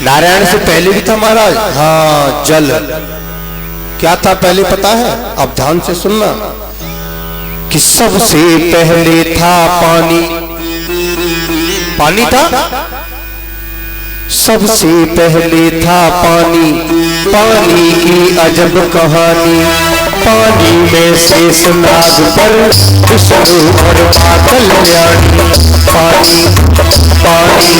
नारायण से पहले भी था महाराज। हाँ, जल क्या था पहले पता है? अब ध्यान से सुनना कि सबसे पहले था पानी। पानी था, सबसे पहले था पानी, पानी की अजब कहानी। पानी में शेषनाग पर विष्णु और मां कल्याणी। पानी पानी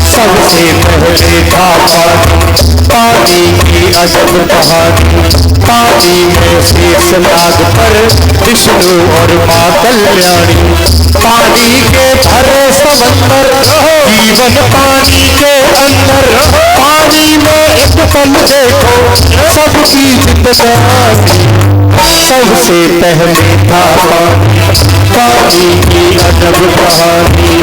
सबसे पहले था पानी, पानी की अजब कहानी। पानी में शेषनाग पर विष्णु और मां कल्याणी। पानी के भरे समंदर, जीवन पानी के अंदर। पानी में एक पल देखो सबकी जिंदगानी। सबसे पहले था पानी, पानी की अजब कहानी।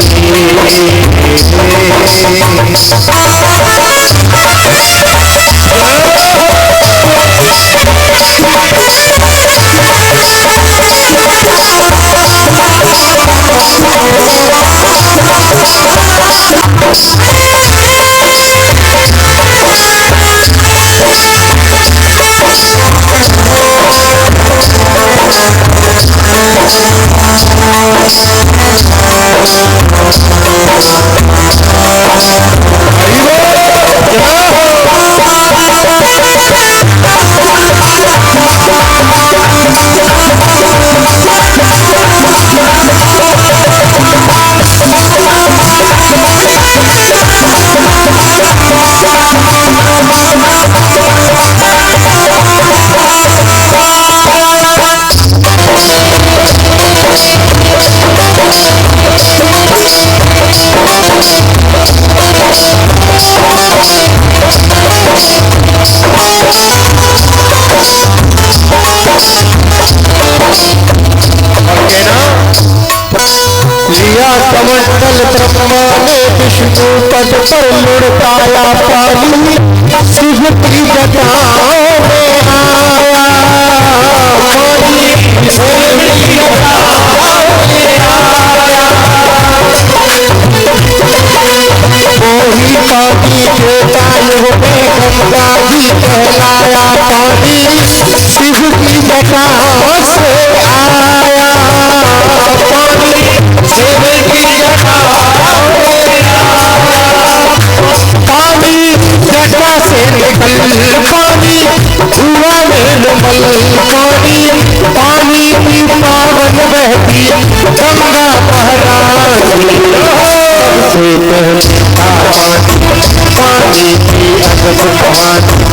कमंडल ब्रह्मा ने विष्णु पद पर लुढ़काया पानी। शिव की जटाओं में आया पानी, शिव की जटाओं में आया। वही पानी जो कायों में गंगा जी कहलाया पानी। शिव की जटाओं से आया पानी, शिव की पानी जटा से निकल पानी, धुआं निर्मल पानी। पानी की पावन बहती गंगा महारानी। सबसे पहले था पानी, पानी की अजब कहानी।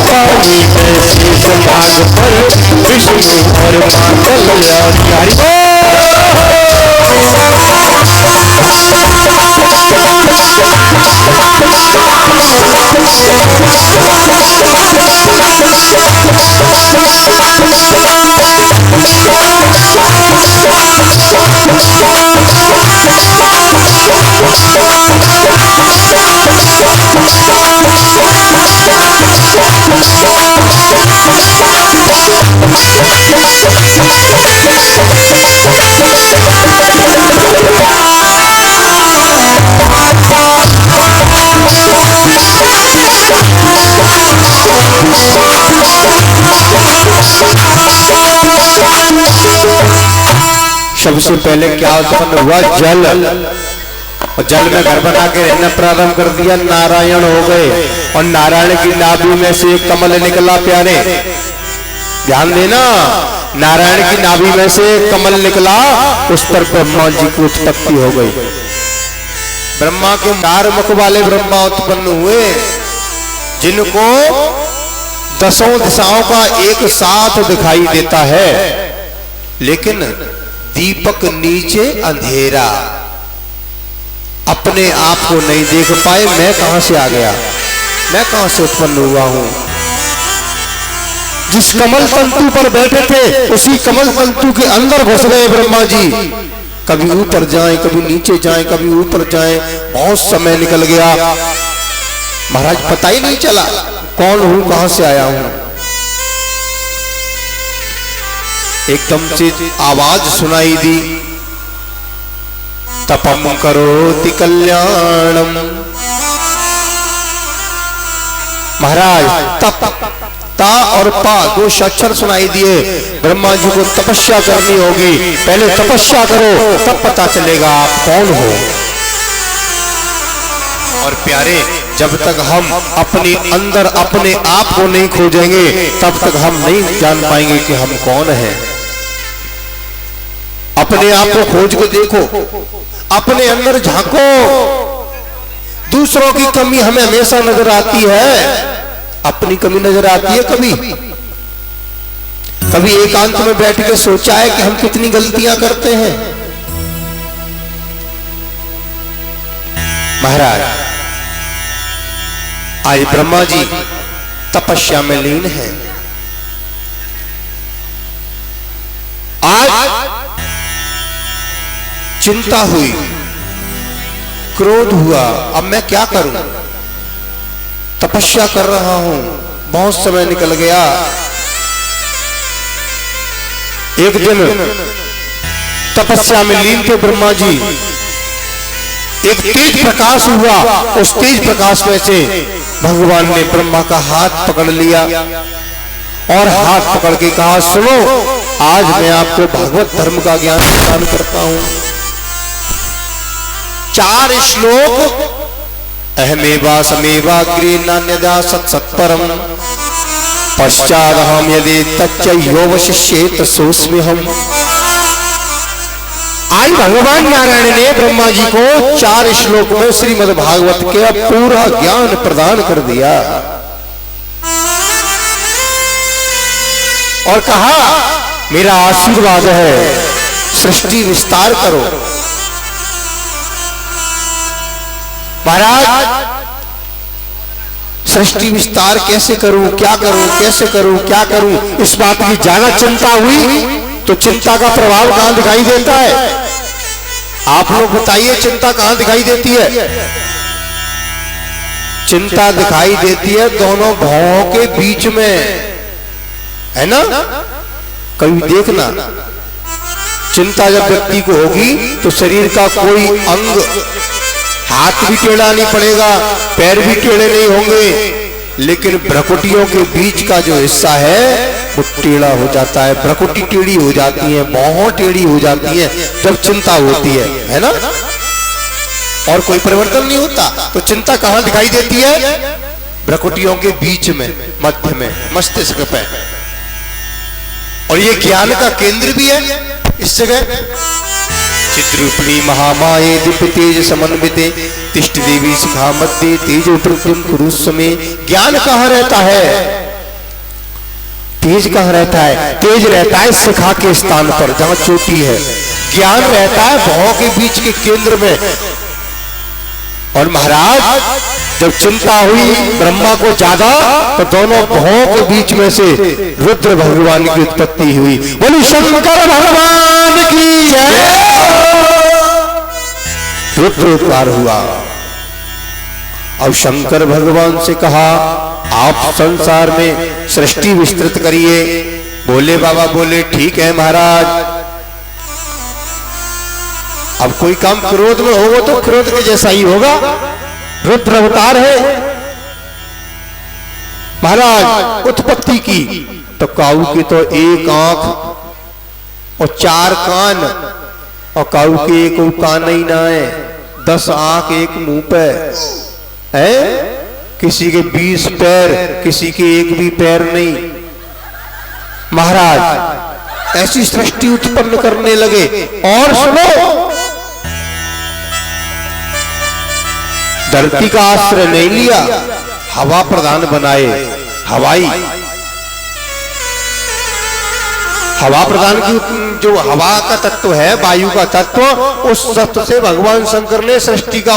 पानी में शेषनाग पर विष्णु और मां कल्याणी। सबसे पहले क्या उत्पन्न हुआ? जल। और जल में घर बना के रहना प्रारंभ कर दिया, नारायण हो गए। और नारायण की नाभि में से एक कमल निकला। प्यारे ध्यान देना, नारायण की नाभि में से कमल निकला, उस पर ब्रह्मा जी की उत्पत्ति हो गई। ब्रह्मा के 4 मुख वाले ब्रह्मा उत्पन्न हुए, जिनको 10 दिशाओं का एक साथ दिखाई देता है, लेकिन दीपक नीचे अंधेरा, अपने आप को नहीं देख पाए। मैं कहां से आ गया, मैं कहां से उत्पन्न हुआ हूं। जिस कमल तंतु पर बैठे थे, उसी कमल तंतु के अंदर घुस गए ब्रह्मा जी। कभी ऊपर जाएं, कभी नीचे जाएं, कभी ऊपर जाएं। बहुत समय निकल गया महाराज, पता ही नहीं चला कौन हूं, कहां से आया हूं। एकदम से आवाज सुनाई दी, तपम करोति कल्याणम महाराज तप ता और पा दो अक्षर सुनाई दिए। ब्रह्मा जी को तपस्या करनी होगी, पहले तपस्या करो तब पता चलेगा आप कौन हो। और प्यारे, जब तक हम अपने अंदर अपने आप को नहीं खोजेंगे तब तक हम नहीं जान पाएंगे कि हम कौन हैं। अपने आप को खोज के देखो, अपने अंदर झांको। दूसरों की कमी हमें हमेशा नजर आती है, अपनी कमी नजर आती है कभी? कभी एकांत में बैठ के सोचा है कि हम कितनी गलतियां करते हैं? महाराज, आज ब्रह्मा जी तपस्या में लीन हैं। आज चिंता हुई, क्रोध हुआ, अब मैं क्या करूं? तपस्या कर रहा हूं, बहुत समय निकल गया। एक दिन तपस्या में लीन थे ब्रह्मा जी, एक तेज प्रकाश हुआ। उस तेज प्रकाश में से भगवान ने ब्रह्मा का हाथ पकड़ लिया और हाथ पकड़ के कहा, सुनो, आज मैं आपको भागवत धर्म का ज्ञान प्रदान करता हूं। 4 श्लोक, अहमेवा समेवाग्रे नान्यदा सत्सत्परम पश्चादहम यदि तच्चयो वशिष्येत सोऽस्मि हम। आज भगवान नारायण ने ब्रह्मा जी को 4 श्लोक में श्रीमद् भागवत के पूरा ज्ञान प्रदान कर दिया और कहा, मेरा आशीर्वाद है, सृष्टि विस्तार करो। महाराज, सृष्टि विस्तार कैसे करूं, क्या करूं, कैसे करूं, क्या करूं, इस बात की ज्यादा चिंता हुई तो चिंता का प्रभाव कहां दिखाई देता है? आप लोग बताइए, चिंता कहां दिखाई देती है? चिंता दिखाई देती है दोनों भौहों के बीच में, है ना? कभी देखना, चिंता जब व्यक्ति को होगी तो शरीर का कोई अंग, हाथ भी टेढ़ा नहीं पड़ेगा, पैर भी टेढ़े नहीं होंगे, लेकिन भ्रकुटियों के बीच का जो हिस्सा है वो टेढ़ा हो जाता है, भ्रकुटी टेढ़ी हो जाती है, भौं टेढ़ी हो जाती है जब चिंता होती है ना? और कोई परिवर्तन नहीं होता। तो चिंता कहां दिखाई देती है? भ्रकुटियों के बीच में, मध्य में, मस्तिष्क पे। और ये ज्ञान का केंद्र भी है इस जगह। चिद्रूपिणी महामाये दिव्य तेज समन्विते तिष्ठ देवी शिखा मध्य तेज प्रद्युम्न कुरुस्मे। ज्ञान कहाँ रहता है? तेज कहाँ रहता है? तेज रहता है शिखा के स्थान पर जहाँ चोटी है। ज्ञान रहता है भौं के बीच के केंद्र में। और महाराज, जब चिंता हुई ब्रह्मा को ज्यादा तो दोनों भौं के बीच में से रुद्र भगवान की उत्पत्ति हुई। बोली शंकर भगवान की जय। रुद्र उत्पार हुआ। अब शंकर भगवान से कहा, आप संसार में सृष्टि विस्तृत करिए। बोले बाबा, बोले ठीक है महाराज। अब कोई काम क्रोध में होगा तो क्रोध के जैसा ही होगा। रुद्र अवतार है महाराज। उत्पत्ति की तो काऊ की तो 1 आंख और 4 कान, और काऊ के एक कान ही ना है, 10 आंख एक मुंह पे है। किसी के 20 पैर, किसी के एक भी पैर नहीं। महाराज ऐसी सृष्टि उत्पन्न करने लगे। और सुनो, धरती का आश्रय नहीं लिया, हवा प्रधान बनाए। हवा प्रधान की जो हवा का तत्व है, वायु का तत्व, उस तत्व से भगवान शंकर ने सृष्टि का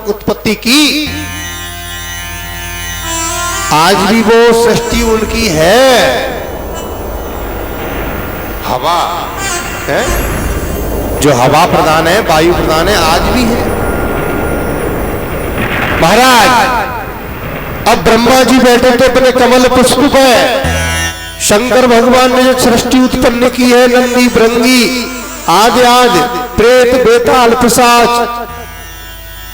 उत्पत्ति की। आज भी वो सृष्टि उनकी है। हवा है, जो हवा प्रधान है, वायु प्रधान है, आज भी है। महाराज अब ब्रह्मा जी बैठे थे अपने कमल पुष्प पे। शंकर भगवान ने जो सृष्टि उत्पन्न की है, नंदी भृंगी आदि प्रेत बेताल पिशाच,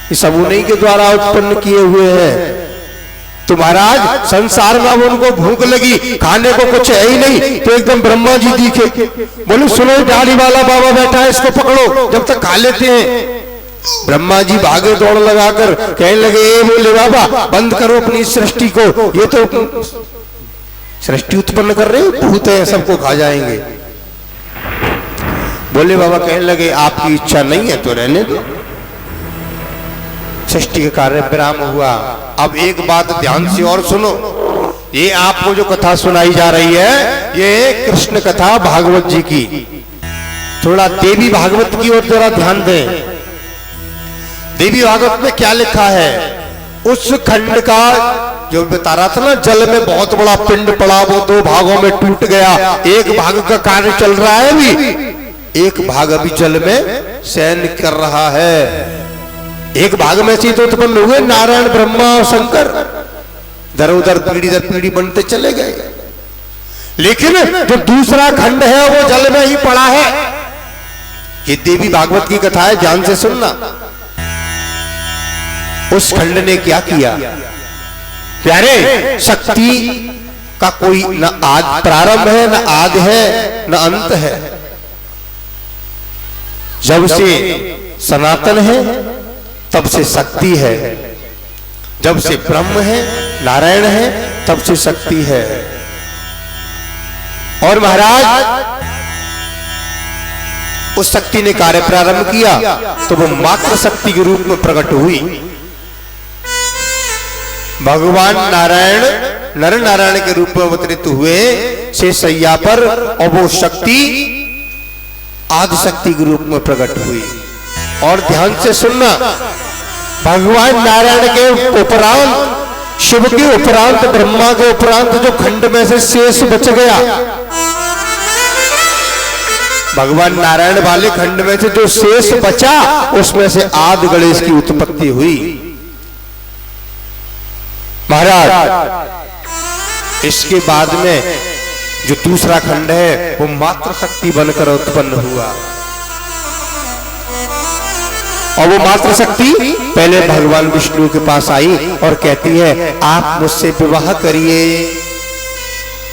ये सब उन्हीं के द्वारा उत्पन्न किए हुए हैं। तो महाराज संसार में अब उनको भूख लगी, खाने को कुछ है ही नहीं, तो एकदम ब्रह्मा जी दिखे, बोले सुनो दाढ़ी वाला बाबा बैठा है, इसको पकड़ो जब तक खा लेते हैं। ब्रह्मा जी भागे दौड़ लगाकर कहने लगे, ए बोले बाबा बंद करो अपनी सृष्टि को, ये तो सृष्टि उत्पन्न कर रहे हो, भूत है सबको खा जाएंगे। बोले बाबा कहने लगे आपकी इच्छा नहीं है तो रहने दो, सृष्टि के कार्य विराम हुआ। अब एक बात ध्यान से और सुनो, ये आपको जो कथा सुनाई जा रही है ये कृष्ण कथा भागवत जी की, थोड़ा देवी भागवत की ओर जरा ध्यान दें। देवी भागवत में क्या लिखा है, उस खंड का जो बता रहा था ना, जल में बहुत बड़ा पिंड पड़ा, वो दो भागों में टूट गया, एक भाग का कार्य चल रहा है अभी, एक भाग अभी जल में शयन कर रहा है। एक भाग में से तो उत्पन्न हुए नारायण ब्रह्मा और शंकर, दर उधर पीढ़ी दर पीढ़ी बनते चले गए, लेकिन जो दूसरा खंड है वो जल में ही पड़ा है। ये देवी भागवत की कथा है, ध्यान से सुनना। उस खंड ने क्या किया प्यारे, शक्ति का कोई न आद प्रारंभ है, न आद है, न अंत है। जब से सनातन है तब से शक्ति है, जब से ब्रह्म है नारायण है तब से शक्ति है। और महाराज उस शक्ति ने कार्य प्रारंभ किया तो वो मात्र शक्ति के रूप में प्रकट हुई। भगवान नारायण नर नारायण के रूप में अवतरित हुए शेषैया पर, और वो शक्ति आदि शक्ति के रूप में प्रकट हुई। और ध्यान से सुनना, भगवान नारायण के उपरांत, शिव के उपरांत, ब्रह्मा के उपरांत जो खंड में से शेष बच गया, भगवान नारायण वाले खंड में से जो शेष बचा उसमें से आदि गणेश की उत्पत्ति हुई। महाराज इसके बाद में जो दूसरा खंड है वो मात्र शक्ति बनकर उत्पन्न हुआ, और वो मात्र शक्ति पहले भगवान विष्णु के पास आई और कहती है आप मुझसे विवाह करिए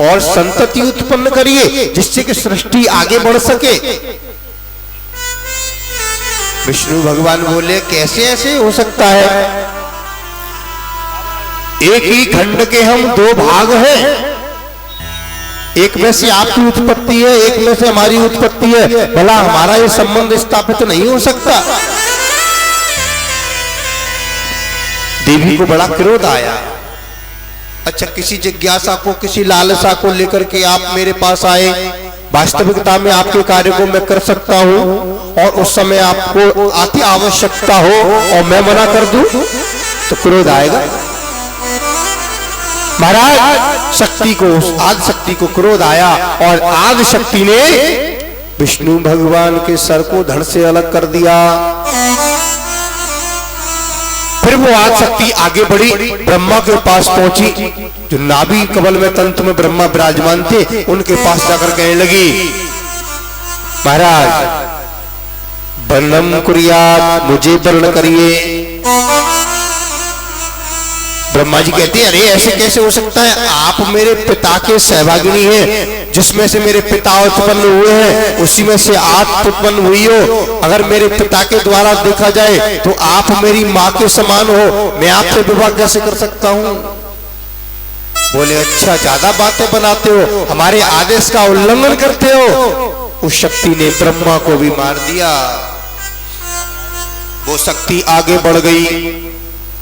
और संतति उत्पन्न करिए जिससे कि सृष्टि आगे बढ़ सके। विष्णु भगवान बोले कैसे ऐसे हो सकता है, एक ही खंड के हम दो भाग हैं, एक में से आपकी उत्पत्ति है, एक में से हमारी उत्पत्ति है, भला हमारा ये संबंध स्थापित नहीं हो सकता। देवी को बड़ा क्रोध आया। अच्छा, किसी जिज्ञासा को, किसी लालसा को लेकर के आप मेरे पास आए, वास्तविकता में आपके कार्य को मैं कर सकता हूं और उस समय आपको अति आवश्यकता हो और मैं मना कर दूं तो क्रोध आएगा। महाराज शक्ति को, आदि शक्ति को क्रोध आया और आदि शक्ति ने विष्णु भगवान के सर को धड़ से अलग कर दिया। फिर वो आदि शक्ति आगे बढ़ी, ब्रह्मा के पास पहुंची, जो नाभि कमल में तंत्र में ब्रह्मा विराजमान थे उनके पास जाकर कहने लगी महाराज वर्णम कुर्यात, मुझे वर्ण करिए। ब्रह्मा जी कहते हैं अरे ऐसे कैसे हो सकता है, आप मेरे पिता के सहभागिनी हैं, जिसमें से मेरे पिता उत्पन्न हुए हैं उसी में से आप उत्पन्न हुई हो। अगर मेरे पिता के द्वारा देखा जाए तो आप मेरी माँ के समान हो, मैं आपसे विवाह कैसे कर सकता हूँ। बोले अच्छा ज्यादा बातें बनाते हो, हमारे आदेश का उल्लंघन करते हो। उस शक्ति ने ब्रह्मा को भी मार दिया। वो शक्ति आगे बढ़ गई,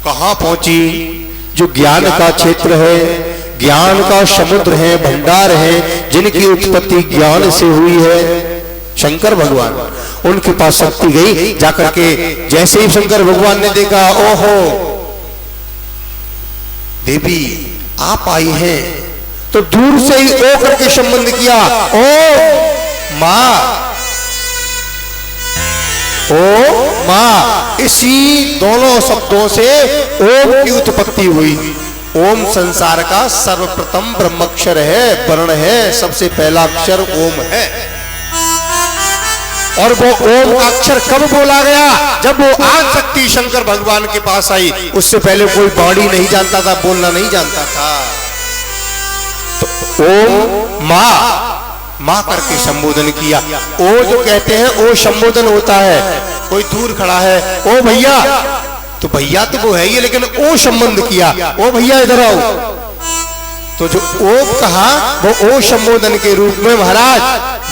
कहां पहुंची, जो ज्ञान का क्षेत्र है, ज्ञान का समुद्र है, भंडार है, जिनकी उत्पत्ति ज्ञान से हुई है, शंकर भगवान, उनके पास शक्ति गई। जाकर के जैसे ही शंकर भगवान ने देखा ओहो देवी आप आई हैं, तो दूर से ही ओ करके संबंध किया, ओ मां, ओ मां। इसी दोनों शब्दों से ओम की उत्पत्ति हुई। ओम संसार का सर्वप्रथम ब्रह्माक्षर है, वर्ण है, सबसे पहला अक्षर ओम है। और वो ओम का अक्षर कब बोला गया? जब वो आदि शक्ति शंकर भगवान के पास आई। उससे पहले कोई वाणी नहीं जानता था, बोलना नहीं जानता था। तो ओम माँ करके संबोधन किया। ओ जो कहते हैं ओ संबोधन होता है। कोई दूर खड़ा है, ओ भैया, तो भैया तो वो है ही, लेकिन ओ संबंध किया, ओ भैया इधर आओ। तो जो ओ कहा वो ओ संबोधन के रूप में महाराज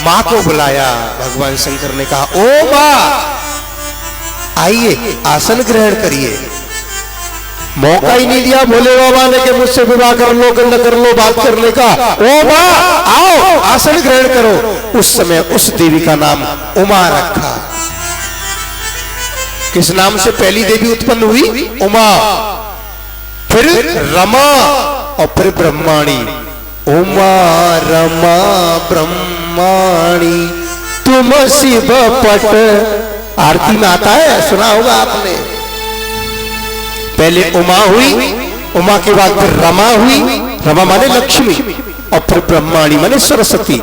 माँ को बुलाया। भगवान शंकर ने कहा, ओ माँ आइए, आसन ग्रहण करिए। मौका ही नहीं दिया भोले बाबा ने कि मुझसे विवाह कर लो, गंध कर लो, बात करने का। ओ माँ आओ, आसन ग्रहण करो। उस समय उस देवी का नाम उमा रखा। किस नाम से पहली देवी उत्पन्न हुई? उमा, फिर रमा और फिर ब्रह्माणी। उमा रमा ब्रह्माणी तुम शिव पट। आरती में आता है, सुना होगा आपने। पहले उमा हुई, उमा के बाद फिर रमा हुई, रमा माने लक्ष्मी, और फिर ब्रह्माणी माने सरस्वती।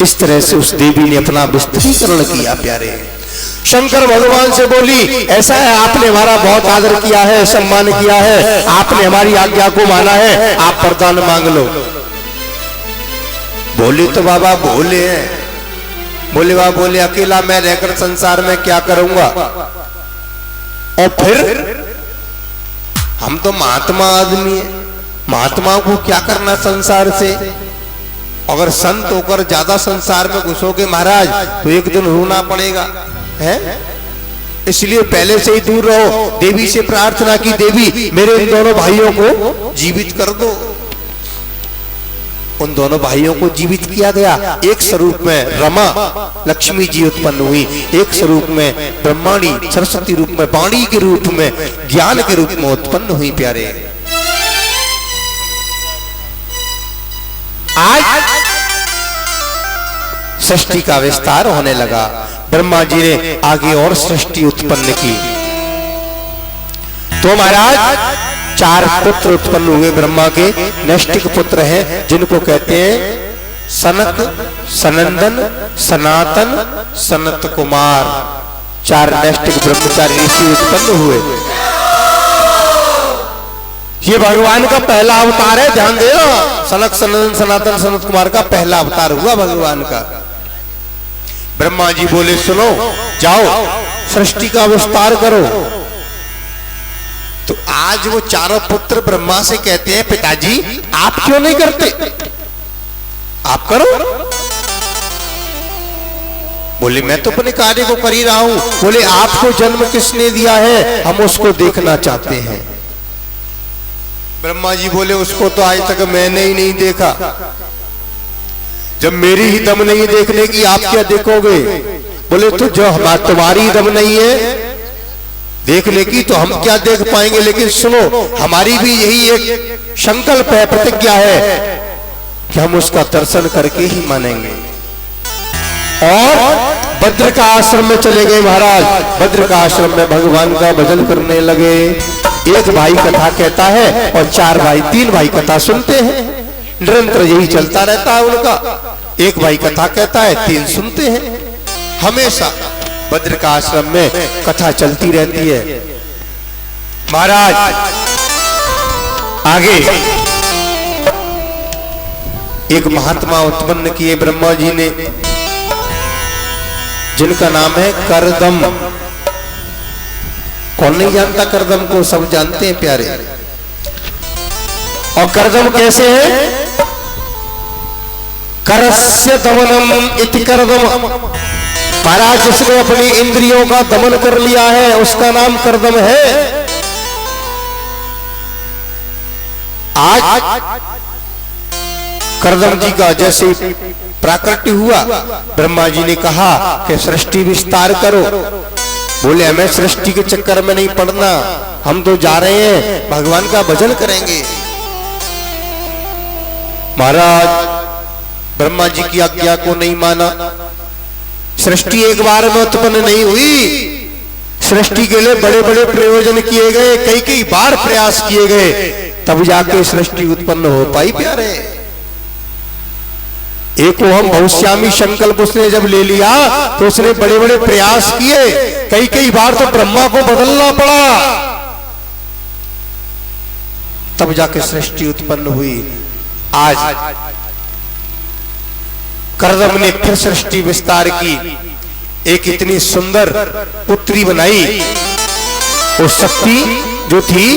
इस तरह से उस देवी ने अपना विस्तृतीकरण किया। प्यारे शंकर भगवान से बोली, ऐसा है आपने हमारा बहुत आदर किया है, सम्मान किया है, आपने हमारी आज्ञा को माना है, आप वरदान मांग लो। बोले तो बाबा बोले हैं, बोले बाबा बोले अकेला मैं रहकर संसार में क्या करूंगा? और फिर हम तो महात्मा आदमी है, महात्माओं को क्या करना संसार से? अगर संत होकर ज्यादा संसार में घुसोगे महाराज तो एक दिन रोना पड़ेगा है। इसलिए पहले से ही दूर रहो। देवी से प्रार्थना की, देवी मेरे इन दोनों भाइयों को जीवित कर दो। उन दोनों भाइयों को जीवित किया गया। एक स्वरूप में रमा लक्ष्मी जी उत्पन्न हुई, एक स्वरूप में ब्रह्माणी सरस्वती रूप में, वाणी के रूप में, ज्ञान के रूप में उत्पन्न हुई। प्यारे आज सृष्टि का विस्तार होने लगा। ब्रह्मा जी ने आगे और सृष्टि उत्पन्न की। तो महाराज 4 पुत्र उत्पन्न हुए ब्रह्मा के। नैष्टिक पुत्र हैं जिनको कहते हैं सनक, सनंदन, सनातन, सनत कुमार। 4 नैष्टिक ब्रह्मचारी ऋषि उत्पन्न हुए। ये भगवान का पहला अवतार है, ध्यान देना। सनक, सनंदन, सनातन, सनत कुमार का पहला अवतार हुआ भगवान का। ब्रह्मा जी बोले सुनो, जाओ सृष्टि का विस्तार करो। तो आज वो चारों पुत्र ब्रह्मा से कहते हैं, पिताजी आप क्यों नहीं करते? आप करो। बोले मैं तो अपने कार्य को कर ही रहा हूं। बोले आपको जन्म किसने दिया है? हम उसको देखना चाहते हैं। ब्रह्मा जी बोले उसको तो आज तक मैंने ही नहीं देखा। जब मेरी ही दम नहीं देखने की, आप क्या देखोगे? बोले तो जो तुम्हारी दम नहीं है देखने की तो हम क्या देख पाएंगे? लेकिन सुनो, हमारी भी यही एक संकल्प है, प्रतिज्ञा है कि हम उसका दर्शन करके ही मानेंगे। और भद्र का आश्रम में चले गए महाराज। भद्र का आश्रम में भगवान का भजन करने लगे। एक भाई कथा कहता है और 4 भाई 3 भाई कथा सुनते हैं। निरंतर यही चलता रहता है उनका। एक भाई कथा कहता है, 3 सुनते हैं। हमेशा भद्र का आश्रम में कथा चलती रहती है। महाराज आगे एक महात्मा उत्पन्न किए ब्रह्मा जी ने, जिनका नाम है करदम। कौन नहीं जानता करदम को? सब जानते हैं प्यारे। और करदम कैसे है? करस्य दमनम इति करदम। महाराज जिसने अपनी इंद्रियों का दमन कर लिया है उसका नाम करदम है। आज करदम जी का जैसे प्राकट्य हुआ, ब्रह्मा जी ने कहा कि सृष्टि विस्तार करो। बोले हमें सृष्टि के चक्कर में नहीं पड़ना, हम तो जा रहे हैं भगवान का भजन करेंगे। महाराज ब्रह्मा जी की आज्ञा को नहीं माना। सृष्टि एक बार में उत्पन्न नहीं हुई। सृष्टि के लिए बड़े बड़े प्रयोजन किए गए, कई कई बार प्रयास किए गए, तब जाके सृष्टि उत्पन्न हो पाई। प्यारे एक वो हम बहुश्यामी संकल्प उसने जब ले लिया तो उसने बड़े बड़े प्रयास किए, कई कई बार तो ब्रह्मा को बदलना पड़ा, तब जाके सृष्टि उत्पन्न हुई। आज कर्दम ने फिर सृष्टि विस्तार की, एक इतनी सुंदर पुत्री बनाई। उस शक्ति जो थी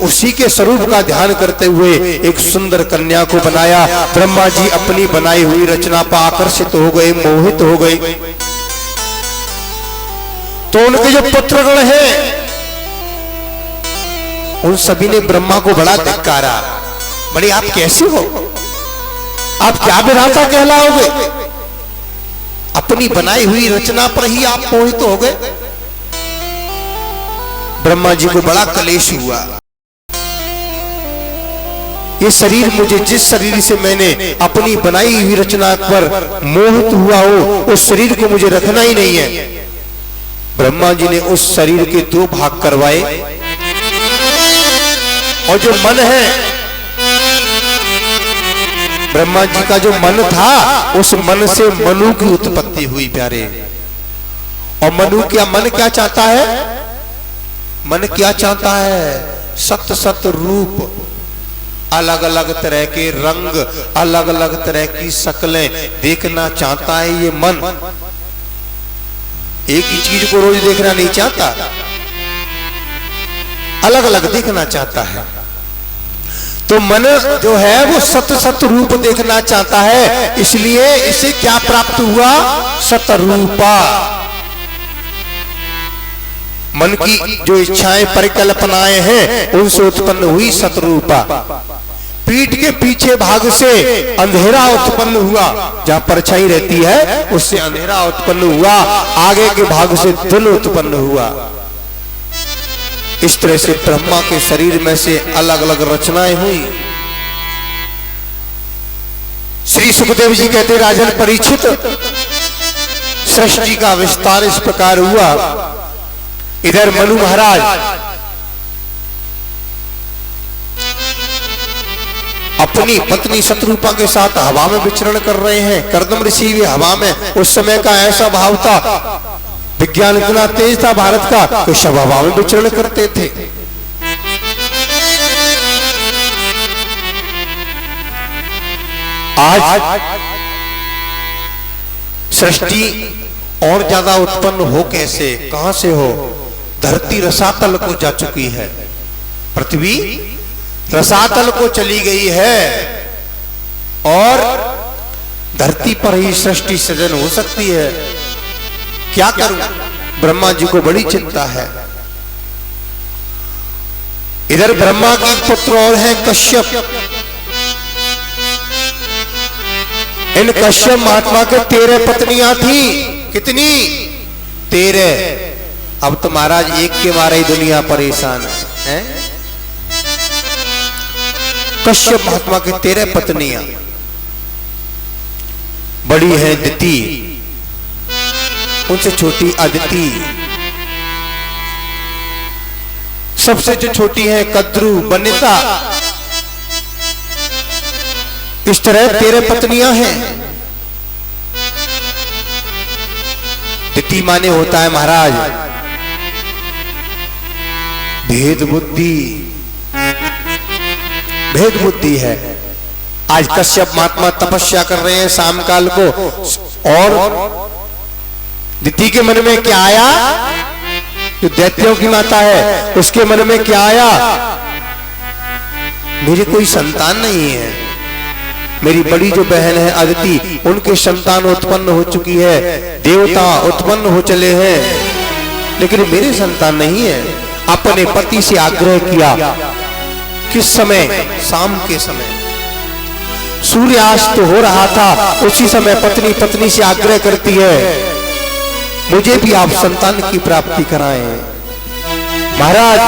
उसी के स्वरूप का ध्यान करते हुए एक सुंदर कन्या को बनाया। ब्रह्मा जी अपनी बनाई हुई रचना पर आकर्षित हो गए, मोहित हो गए। तो उनके जो पुत्रगण हैं उन सभी ने ब्रह्मा को बड़ा धिक्कारा, बड़े आप कैसे हो, आप क्या विधाता कहलाओगे, अपनी बनाई हुई रचना पर ही आप मोहित हो गए। ब्रह्मा जी को बड़ा क्लेश हुआ, ये शरीर मुझे, जिस शरीर से मैंने अपनी बनाई हुई रचना पर मोहित हुआ हो, उस शरीर को मुझे रखना ही नहीं है। ब्रह्मा जी ने उस शरीर के दो भाग करवाए और जो मन है, ब्रह्मा जी का जो मन था, उस मन से मनु की उत्पत्ति हुई प्यारे। और मनु क्या, मन क्या चाहता है, मन क्या चाहता है, सत सत रूप, अलग अलग तरह के रंग, अलग अलग तरह की शक्लें देखना चाहता है ये मन। एक ही चीज को रोज देखना नहीं चाहता, अलग अलग देखना चाहता है। तो मन जो है वो सत सत रूप देखना चाहता है, इसलिए इसे क्या प्राप्त हुआ, सतरूपा। मन की जो इच्छाएं परिकल्पनाएं हैं उनसे उत्पन्न हुई सतरूपा। पीठ के पीछे भाग से अंधेरा उत्पन्न हुआ, जहां परछाई रहती है उससे अंधेरा उत्पन्न हुआ, आगे के भाग से दिन उत्पन्न हुआ। इस तरह से ब्रह्मा के शरीर में से अलग अलग रचनाएं हुई। श्री सुखदेव जी कहते, राजन परीक्षित, सृष्टि का विस्तार इस प्रकार हुआ। इधर मनु महाराज अपनी पत्नी शत्रुपा के साथ हवा में विचरण कर रहे हैं। कर्दम ऋषि भी हवा में, उस समय का ऐसा भाव था, विज्ञान इतना तेज था भारत का, तो सब हवा में विचरण करते थे। आज सृष्टि और ज्यादा उत्पन्न हो कैसे, कहां से हो, धरती रसातल को जा चुकी है, पृथ्वी रसातल को चली गई है और धरती पर ही सृष्टि सृजन हो सकती है। क्या करूं, ब्रह्मा जी को बड़ी चिंता है। इधर ब्रह्मा के पुत्र और हैं कश्यप। इन कश्यप महात्मा के 13 पत्नियां थी। कितनी, 13। अब तो महाराज एक के मारे ही दुनिया परेशान है। कश्यप महात्मा की 13 पत्नियां, बड़ी है दिति, उनसे छोटी अदिति, सबसे जो छोटी है कद्रु, बनिता। इस तरह 13 पत्नियां हैं। दिति माने होता है महाराज भेद बुद्धि, भेद बुद्धि है। आज कश्यप महात्मा तपस्या कर रहे हैं शाम काल को, और दिति के मन में क्या आया, जो दैत्यों की माता है उसके मन में क्या आया, मेरी कोई संतान नहीं है। मेरी बड़ी जो बहन है अदिति, उनके संतान उत्पन्न हो चुकी है, देवता उत्पन्न हो चले हैं, लेकिन मेरी संतान नहीं है। अपने पति से आग्रह किया, किस समय, शाम के समय, सूर्यास्त हो रहा था, उसी समय पत्नी पत्नी से आग्रह करती है, मुझे भी आप संतान की प्राप्ति कराएं। महाराज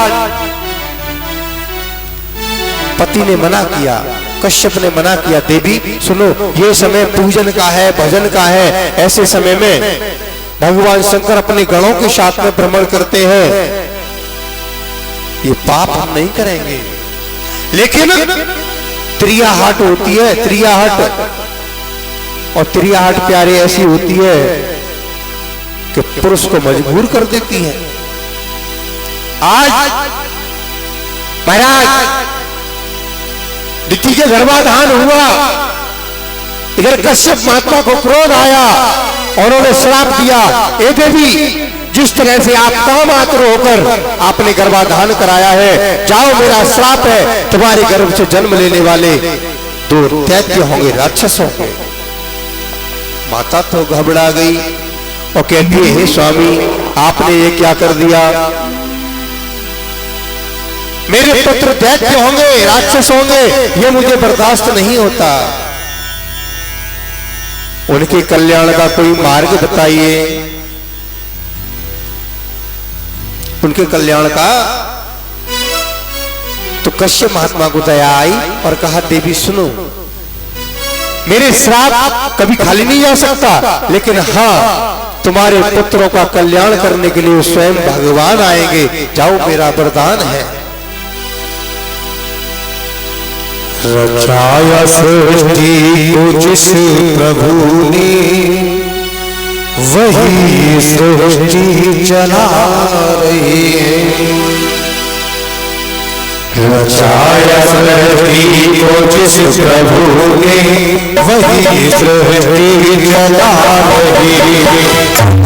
पति ने मना किया, कश्यप ने मना किया, देवी सुनो, ये समय पूजन का है, भजन का है। ऐसे समय में भगवान शंकर अपने गणों के साथ में भ्रमण करते हैं, ये पाप हम नहीं करेंगे। लेकिन त्रियाहट होती है, त्रियाहट और त्रियाहट प्यारे ऐसी होती है कि पुरुष को मजबूर कर देती है। आज महाराज दिति के गर्भाधान हुआ, इधर कश्यप महात्मा को क्रोध आया और उन्होंने श्राप दिया, ए देवी जिस तरह से आप कामातुर होकर आपने गर्भाधान कराया है, जाओ मेरा श्राप है, तुम्हारे गर्भ से जन्म लेने वाले 2 दैत्य होंगे, राक्षस होंगे। माता तो घबरा गई और कहती है, हे स्वामी आपने ये क्या कर दिया, मेरे पुत्र दैत्य होंगे, राक्षस होंगे, ये मुझे बर्दाश्त नहीं होता। उनके कल्याण का कोई मार्ग बताइए। उनके कल्याण का तो कश्यप महात्मा को दया आई और कहा, देवी सुनो, मेरे श्राप कभी खाली नहीं जा सकता, लेकिन हाँ तुम्हारे पुत्रों का कल्याण करने के लिए स्वयं भगवान आएंगे, जाओ मेरा वरदान है। रचाया सृष्टि को जिस प्रभु ने, वही सृष्टि चला रही है। रचाया सृष्टि को जिस प्रभु ने, वही सृष्टि चला रही है।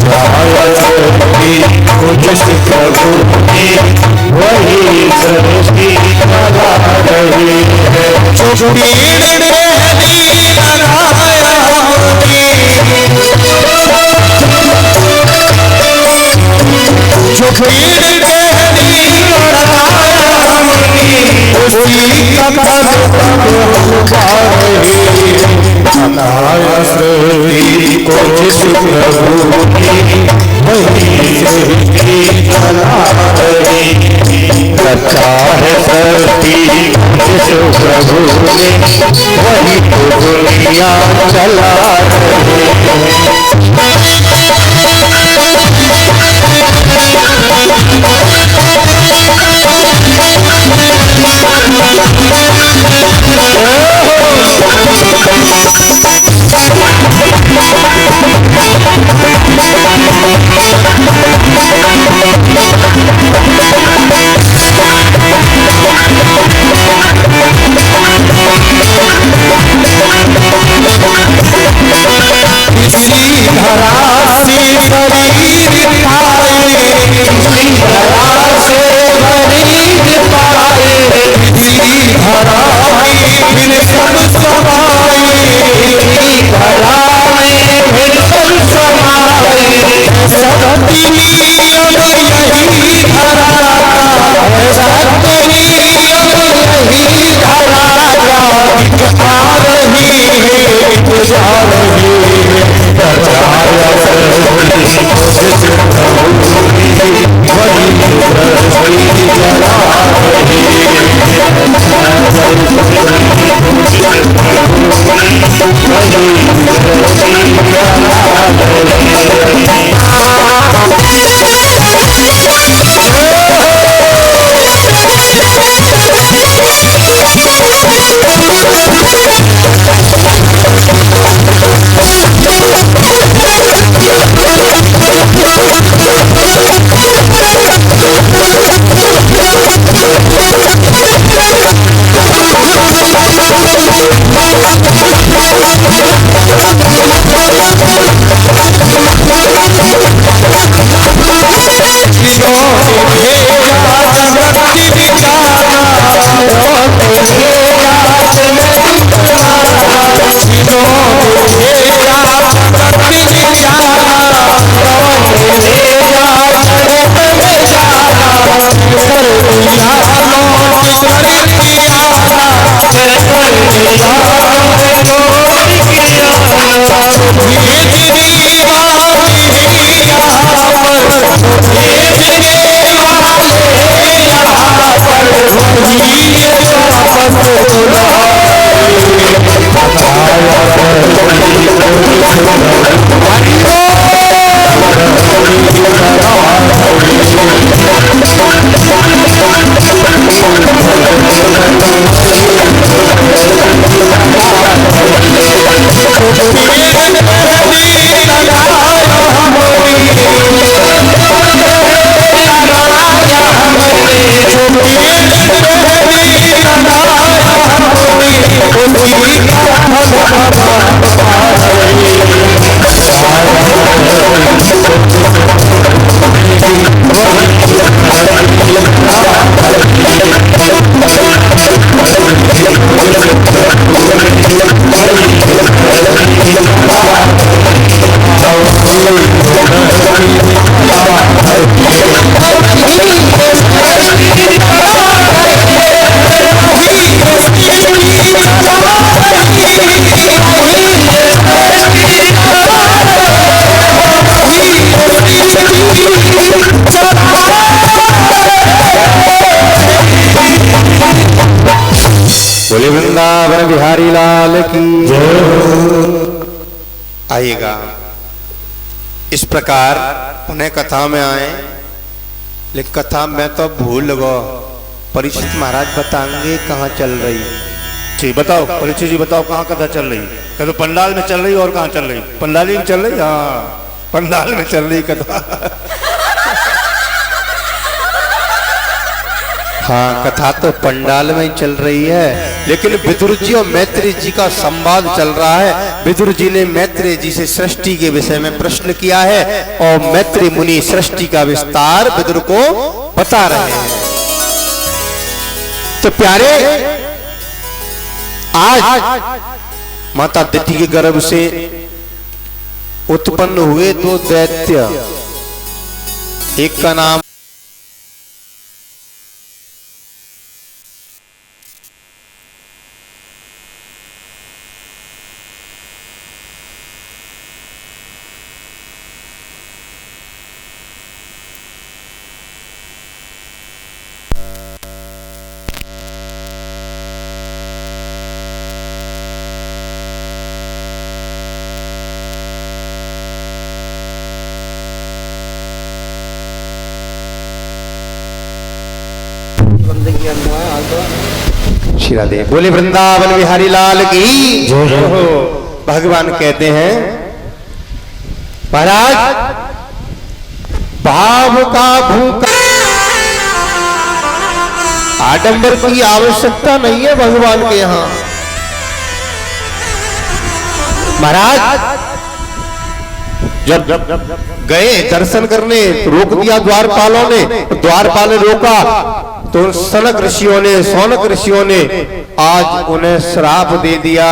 रचाया सृष्टि को जिस प्रभु ने, वही सृष्टि चला रही है। जो पीड़ पहली लगाया होगी, जो पीड़ पहली लगाया होगी, उसी का फल पा रही। रचाया सृष्टि को जिस प्रभु ने, वही सृष्टि चला रही। रचा है सृष्टि जिस प्रभु ने, वही तो दुनिया चला रही है। Yeah. बोले वृंदावन बिहारी लाल की जय हो। आइएगा इस प्रकार उन्हें कथा में आए, लेकिन कथा में तो भूल गो। परीक्षित महाराज बताएंगे कहाँ चल रही। जी बताओ परीक्षित जी, बताओ कहाँ कथा चल रही? कह तो पंडाल में चल रही और कहाँ चल रही? पंडाल में चल रही, हाँ पंडाल में चल रही कथा। हाँ कथा तो पंडाल में ही चल रही है, लेकिन विदुर जी और मैत्रेय जी का संवाद चल रहा है। विदुर जी ने मैत्रेय जी से सृष्टि के विषय में प्रश्न किया है और मैत्रेय मुनि सृष्टि का विस्तार विदुर को बता रहे हैं। तो प्यारे, आज माता दिति के गर्भ से उत्पन्न हुए दो दैत्य, एक का नाम श्री राधे। बोले वृंदावन बिहारी लाल की जय हो। भगवान कहते हैं महाराज, भाव का भूखा आडंबर की आवश्यकता नहीं है भगवान के यहाँ। महाराज जब गए दर्शन करने, रोक दिया द्वारपालों ने, द्वारपाल ने रोका तो सनक ऋषियों ने, सौनक ऋषियों ने आज उन्हें श्राप दे दिया,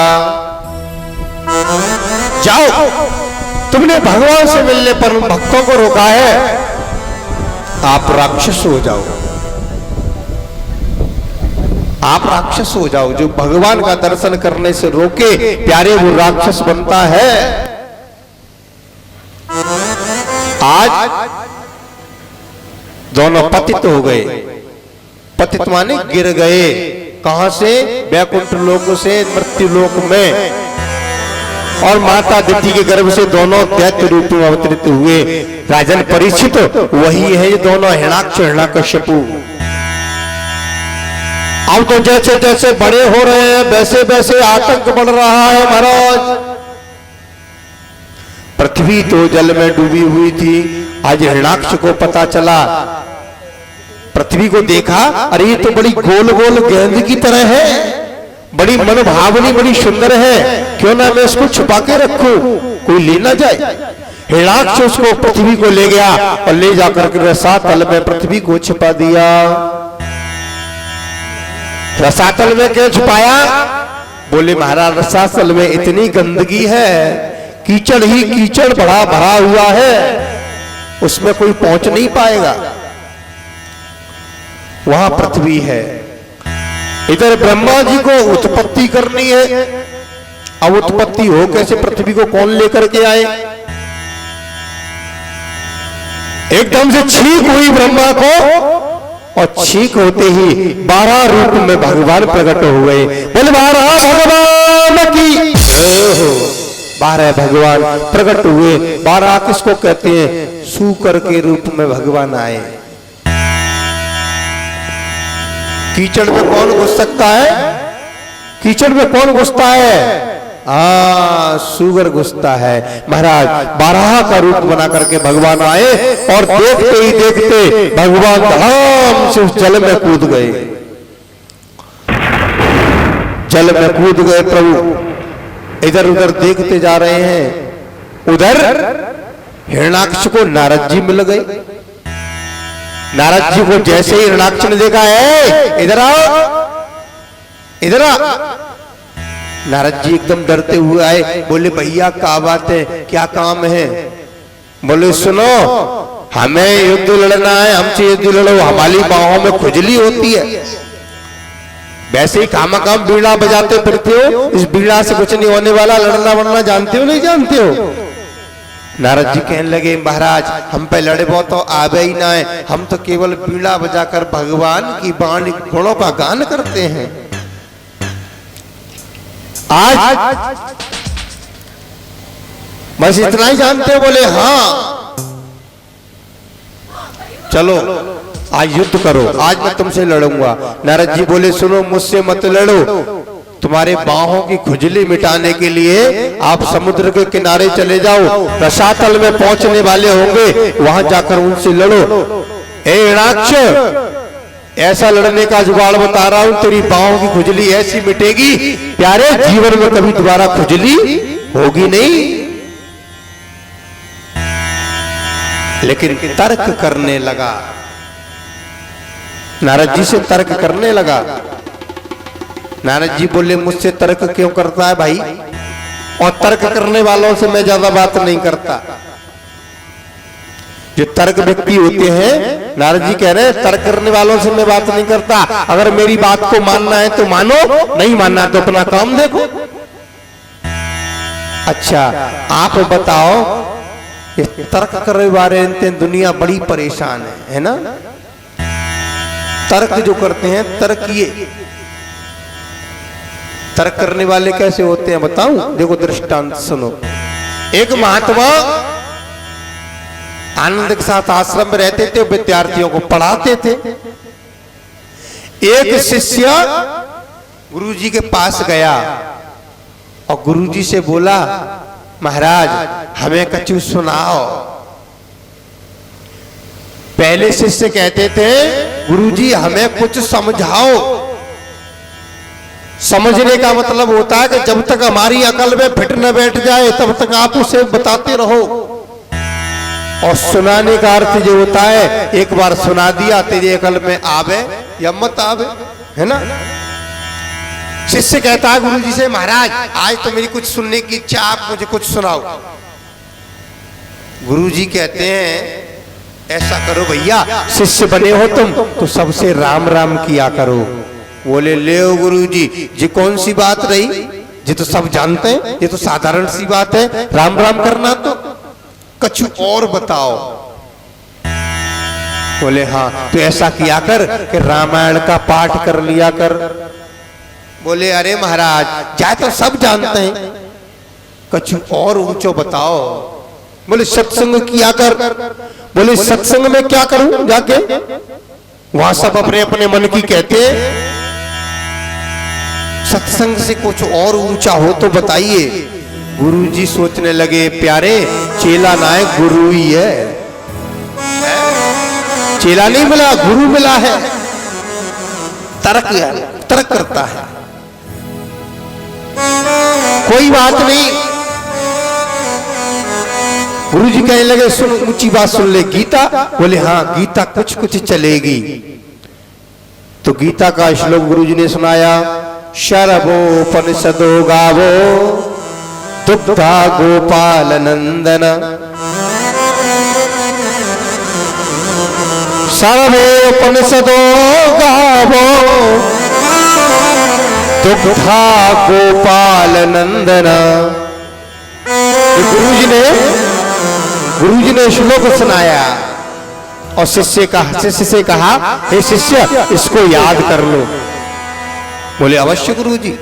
जाओ तुमने भगवान से मिलने पर भक्तों को रोका है, आप राक्षस हो जाओ, आप राक्षस हो जाओ। जो भगवान का दर्शन करने से रोके प्यारे, वो राक्षस बनता है। आज दोनों पतित हो गए। पतित माने गिर गए। कहां से? वैकुंठ लोक से मृत्यु लोक में। और माता दिति के गर्भ से दोनों दैत्य रूप में अवतरित हुए। राजन परीक्षित वही है ये दोनों, हिरण्याक्ष हिरण्यकश्यपु। अब तो जैसे जैसे बड़े हो रहे हैं वैसे वैसे आतंक बढ़ रहा है महाराज। पृथ्वी तो जल में डूबी हुई थी, आज हिरण्याक्ष को पता चला, पृथ्वी को देखा, अरे ये तो बड़ी गोल गोल गेंद की तरह है, बड़ी मनभावनी, बड़ी सुंदर है, क्यों ना मैं इसको छुपा के रखूं, कोई ले ना जाए। हिरण्याक्ष उसको पृथ्वी को ले गया और ले जाकर के रसातल में पृथ्वी को छिपा दिया। रसातल में क्यों छुपाया? बोले महाराज रसातल में इतनी गंदगी है, कीचड़ ही कीचड़ बड़ा भरा हुआ है, उसमें कोई पहुंच नहीं पाएगा, वहां पृथ्वी है। इधर ब्रह्मा जी को उत्पत्ति करनी है, अब उत्पत्ति हो कैसे, पृथ्वी को कौन लेकर के आए? एकदम से छींक हुई ब्रह्मा को, और छींक होते ही 12 रूप में भगवान प्रकट हुए। बोले 12 भगवान की 12 भगवान प्रकट हुए। 12 किसको कहते हैं? सूकर के रूप में भगवान आए। कीचड़ में कौन घुस सकता है? कीचड़ में कौन घुसता है? सूगर घुसता है। महाराज 12 का रूप बना करके भगवान आए और देखते ही देखते भगवान धड़ाम से उस जल में कूद गए। जल में कूद गए प्रभु, इधर उधर देखते जा रहे हैं। उधर हिरण्याक्ष को नारद जी मिल गए। नारद जी को जैसे ही हिरण्याक्ष ने देखा, है इधर आओ, इधर आ। नारद जी एकदम डरते हुए आए। बोले भैया क्या बात है, क्या काम है? बोले सुनो, हमें युद्ध लड़ना है, हमसे युद्ध लड़ो, हमारी बाहों में खुजली होती है। वैसे ही काम बीड़ा बजाते फिरते हो, इस बीड़ा से कुछ नहीं होने वाला, लड़ना वड़ना जानते हो नहीं जानते हो? नारद जी कहने लगे महाराज हम पे लड़े बहुत तो आवे ही ना है, हम तो केवल बीड़ा बजाकर भगवान की वाणी गुणों का गान करते हैं। आज बस इतना ही जानते हो? बोले हाँ। चलो आज युद्ध करो, आज मैं तुमसे लड़ूंगा। नारद जी बोले सुनो, मुझसे मत लड़ो, तुम्हारे बाहों की खुजली मिटाने के लिए आप समुद्र के किनारे चले जाओ, रसातल में पहुंचने वाले होंगे, वहां जाकर उनसे लड़ो। ए राक्ष, ऐसा लड़ने का जुगाड़ बता रहा हूं, तेरी बाहों की खुजली ऐसी मिटेगी प्यारे, जीवन में कभी दोबारा खुजली होगी नहीं। लेकिन तर्क करने लगा, नारद जी से तर्क करने लगा। नारद जी बोले मुझसे तर्क क्यों करता है भाई? और तर्क करने वालों से मैं ज्यादा बात नहीं करता। जो तर्क व्यक्ति होते हैं, नारद जी कह रहे हैं तर्क करने वालों से मैं बात नहीं करता। अगर मेरी बात को मानना है तो मानो, नहीं मानना तो अपना काम देखो। अच्छा आप बताओ, ये तर्क करने वाले दुनिया बड़ी परेशान है ना? तर्क जो करते हैं, तर्क ये तर्क करने वाले कैसे होते हैं बताऊं? देखो दृष्टांत सुनो। एक महात्मा आनंद के साथ आश्रम में रहते थे, विद्यार्थियों को पढ़ाते थे। एक शिष्य गुरुजी के पास गया और गुरुजी से बोला महाराज हमें कछु सुनाओ। पहले शिष्य कहते थे गुरुजी हमें कुछ समझाओ। समझने का मतलब होता है कि जब तक हमारी अकल में फिट न बैठ जाए तब तक आप उसे बताते रहो। और सुनाने का अर्थ जो होता है, एक बार सुना दिया तेरी अकल में आवे या मत आवे, है ना? शिष्य कहता है गुरुजी से महाराज आज तो मेरी कुछ सुनने की इच्छा, आप मुझे कुछ सुनाओ। गुरुजी कहते हैं ऐसा करो भैया, शिष्य बने हो तुम तो सबसे राम राम किया करो। बोले ले गुरुजी, जी कौन सी बात रही? ये तो सब जानते हैं, ये तो साधारण सी बात है, राम राम करना। तो कछु और बताओ। बोले हाँ तो ऐसा किया कर कि रामायण का पाठ कर लिया कर। बोले अरे महाराज जाए तो सब जानते हैं, कछु और ऊंचो बताओ। बोले सत्संग किया कर। बोले सत्संग में क्या करूं जाके? वहां सब अपने अपने मन की कहते हैं, सत्संग से कुछ और ऊंचा हो तो बताइए। गुरुजी सोचने लगे प्यारे चेला ना है, गुरु ही है। चेला नहीं मिला, गुरु मिला है। तर्क तर्क करता है, कोई बात नहीं। गुरुजी कहने लगे सुन ऊंची बात सुन ले, गीता। बोले हाँ गीता कुछ कुछ चलेगी। तो गीता का श्लोक गुरुजी ने सुनाया, शरभोपनिषदो गावो दुग्धा गोपाल नंदन, सर्वोपनिषदो गावो दुग्धा गोपाल नंदन। गुरुजी ने श्लोक सुनाया और शिष्य से कहा हे शिष्य इसको याद कर लो। बोले अवश्य गुरुजी,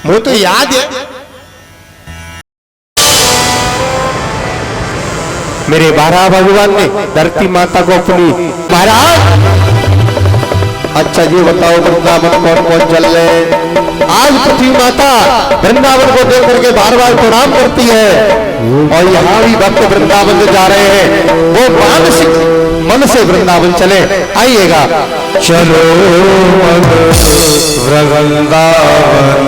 मुझे तो याद है। मेरे बारह भगवान ने धरती माता को अपनी महाराज। अच्छा जी बताओ वृंदावन कौन कौन चल रहे? आज पृथ्वी माता वृंदावन को देख करके बार बार प्रणाम करती है और यहाँ भी भक्त वृंदावन जा रहे हैं। वो मानसिक मन से वृंदावन चले। आइएगा चलो वृंदावन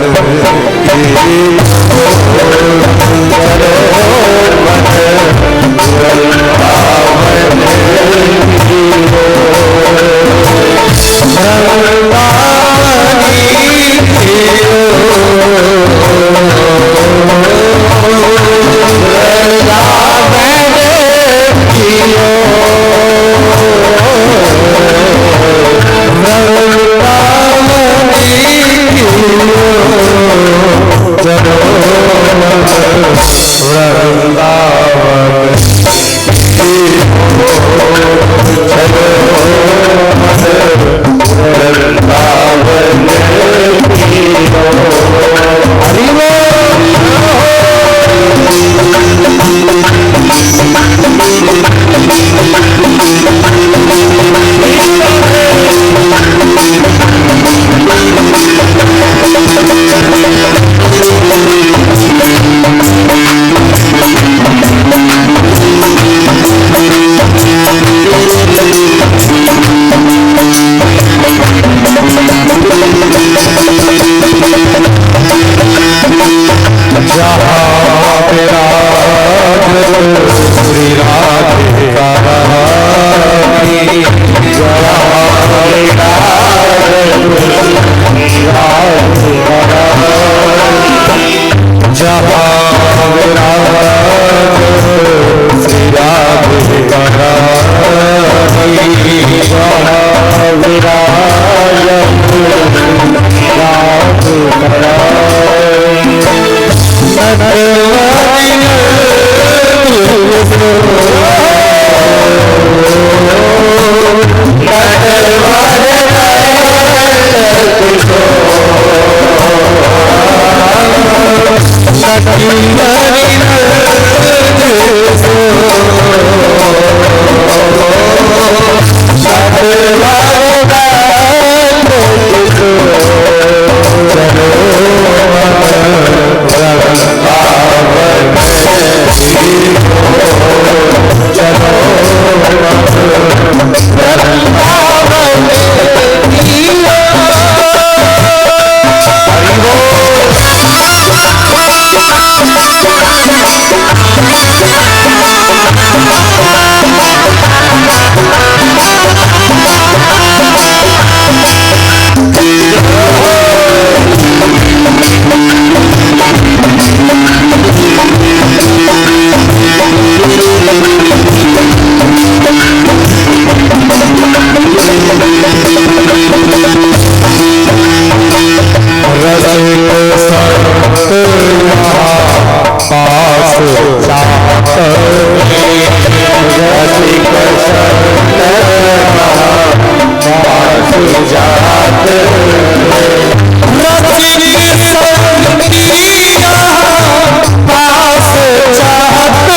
जात पास चाहते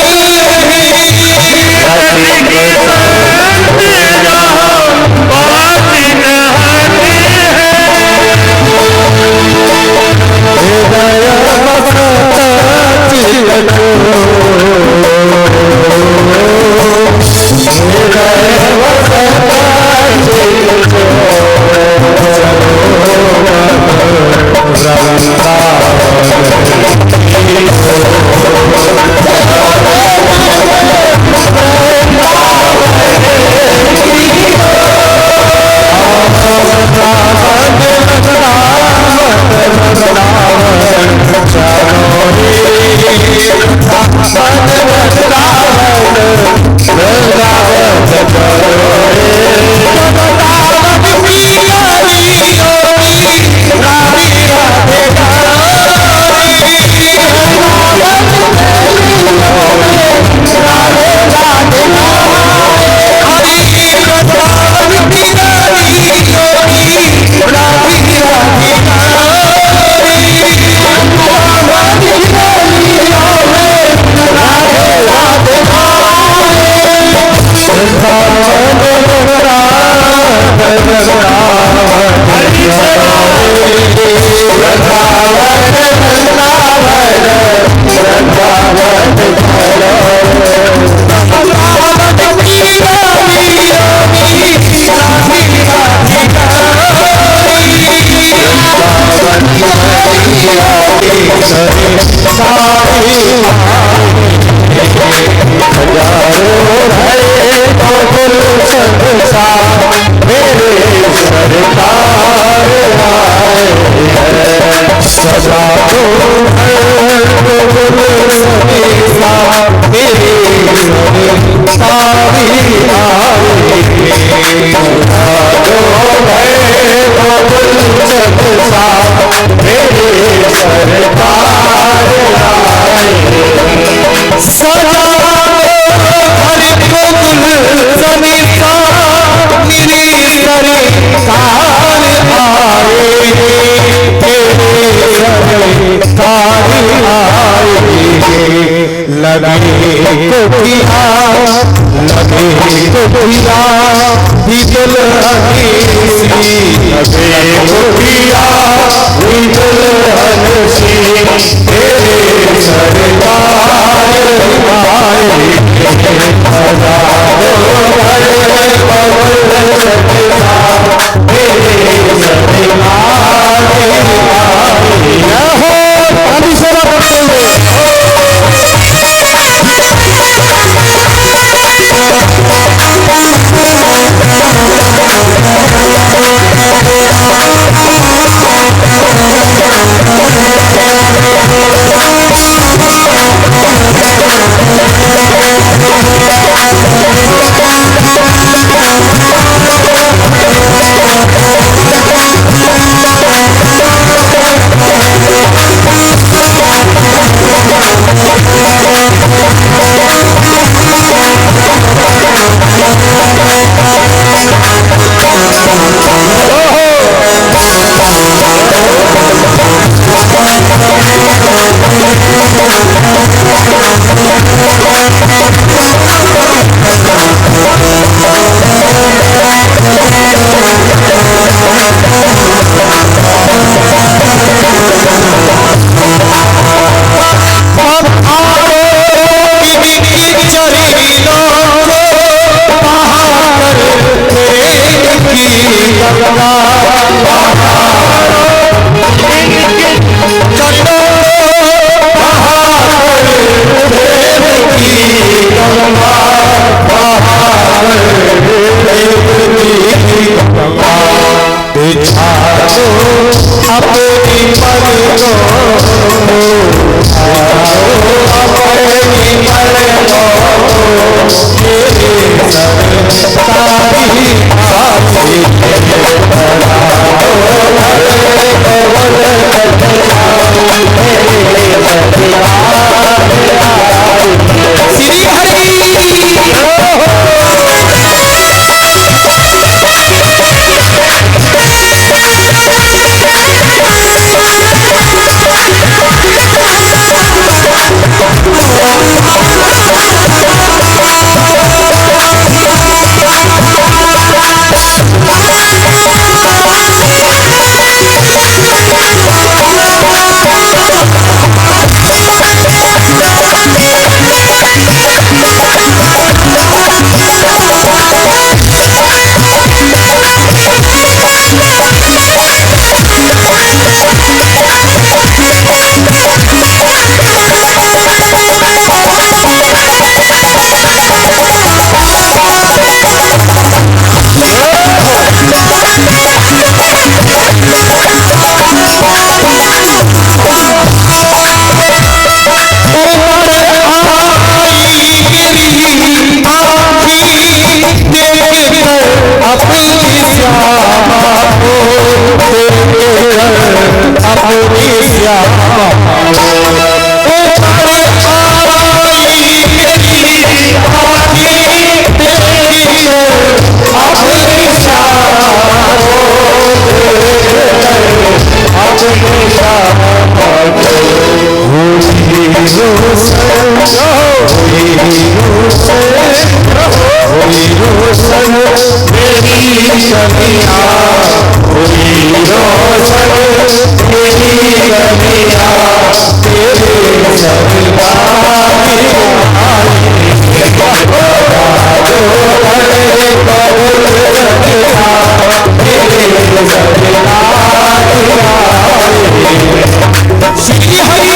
कन्हैया तेरे सरदारी श्री हरि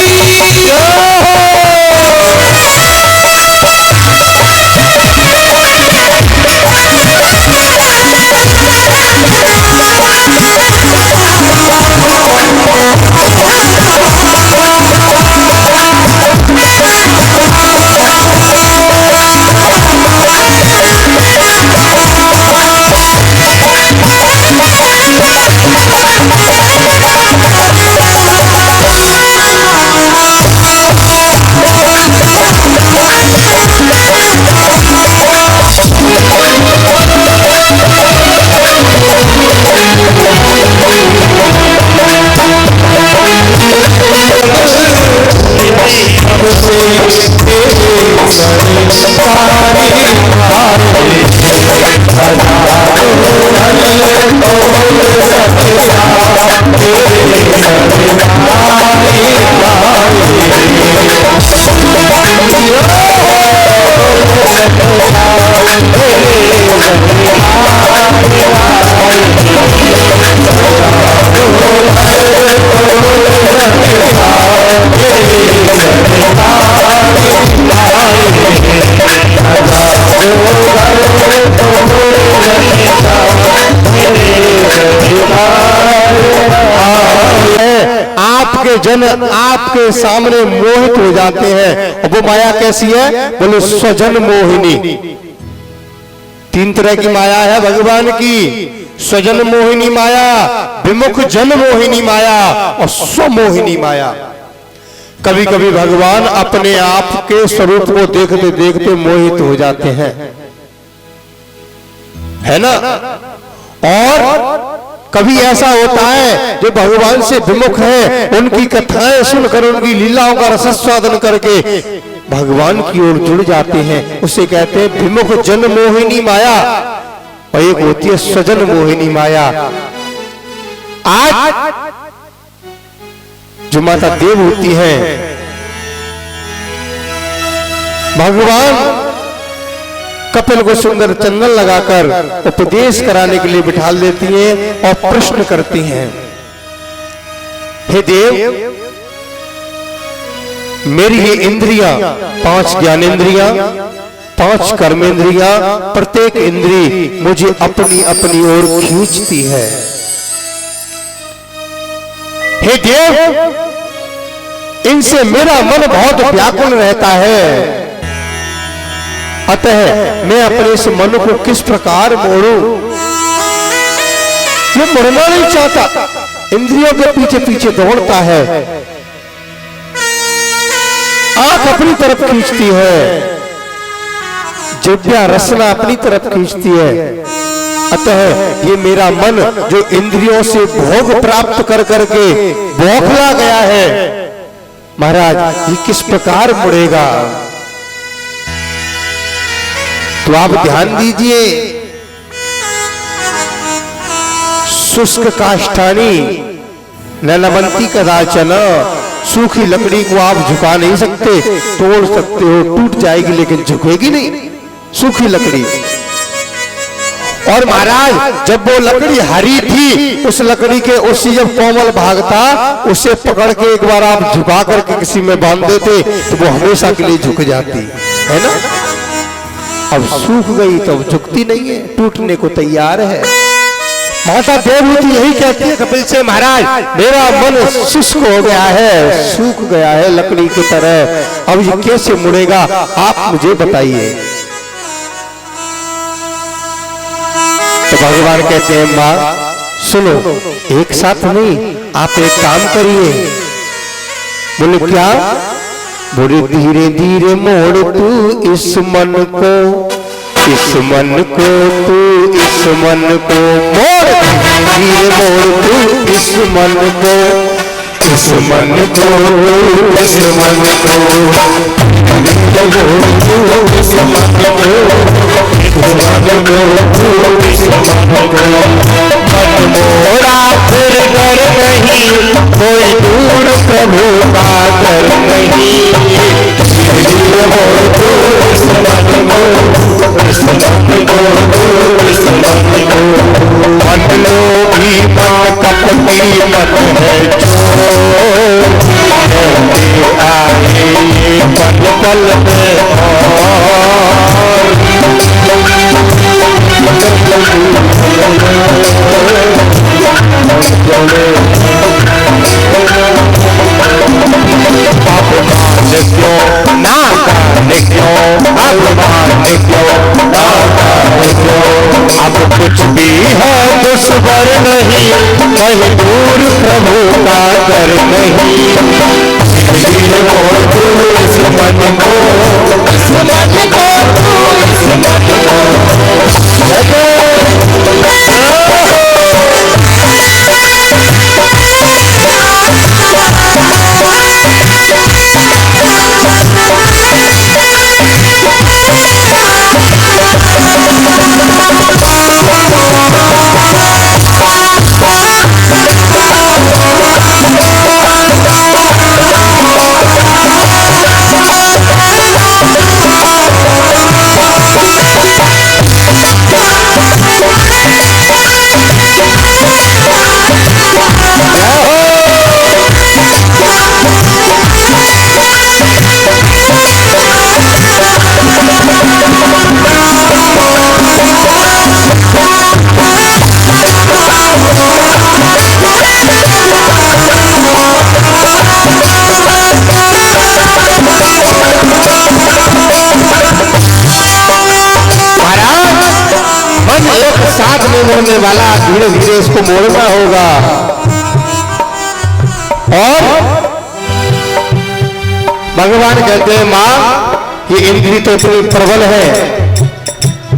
जन आपके सामने मोहित हो जाते हैं। और वो माया कैसी है? बोले स्वजन मोहिनी। तीन तरह की माया है भगवान की, स्वजन मोहिनी माया, विमुख जन मोहिनी माया और स्वमोहिनी माया। कभी कभी भगवान अपने आप के स्वरूप को देखते देखते मोहित हो जाते हैं, है ना। और कभी ऐसा होता है जो भगवान से विमुख है, उनकी कथाएं सुनकर उनकी लीलाओं का रसास्वादन करके भगवान की ओर जुड़ जाते हैं। उसे कहते हैं विमुख जन मोहिनी माया। और एक होती है स्वजन मोहिनी माया। आज जो माता देव होती है, भगवान कपिल को सुंदर चंदन लगाकर उपदेश कराने के लिए बिठा देती हैं और प्रश्न करती हैं, हे देव, मेरी ये इंद्रियां, 5 ज्ञानेंद्रियां, 5 कर्मेंद्रियां, प्रत्येक इंद्री मुझे अपनी अपनी ओर खींचती है। हे देव, इनसे मेरा मन बहुत व्याकुल रहता है, अतः मैं अपने इस मन को किस प्रकार मोड़ूं? ये मुड़ना नहीं चाहता, इंद्रियों के पीछे पीछे दौड़ता है, आंख अपनी तरफ खींचती है, जिह्वा रसना अपनी तरफ खींचती है। अतः ये मेरा मन जो इंद्रियों से भोग प्राप्त कर करके बौखला गया है, महाराज ये किस प्रकार मुड़ेगा? तो आप ध्यान दीजिए, शुष्क काष्ठानी नलवंती कदाचन, सूखी लकड़ी को आप झुका नहीं सकते, तोड़ सकते हो, टूट जाएगी लेकिन झुकेगी नहीं, सूखी लकड़ी। और महाराज जब वो लकड़ी हरी थी, उस लकड़ी के उससे जब कोमल भाग था, उसे पकड़ के एक बार आप झुका करके किसी में बांध देते तो वो हमेशा के लिए झुक जाती है ना। अब सूख गई तो झुकती नहीं है, टूटने को तैयार है। माता देवहूति यही कहती है कपिल से, महाराज मेरा मन शुष्क हो गया है, सूख गया है लकड़ी की तरह, अब ये कैसे मुड़ेगा, आप मुझे बताइए। तो भगवान कहते हैं, मां सुनो, एक साथ नहीं, आप एक काम करिए। बोले क्या? बोले धीरे धीरे मोड़ तू इस मन को, इस मन को तू, इस मन को मोड़, धीरे मोड़ तू इस मन को, इस मन को, इस मन को, धीरे मोड़ तू इस मन को, इस मन को, इस मन को। मन मोड़ा फिर कर नहीं कोई दूर कहीं दूर प्रभु का कर नहीं। और तू इस मन को, इस मन को, तू इस मन को साथ में मोड़ने वाला, धीरे धीरे इसको मोड़ना होगा। और भगवान कहते हैं मां, ये इंद्री तो इतनी प्रबल है,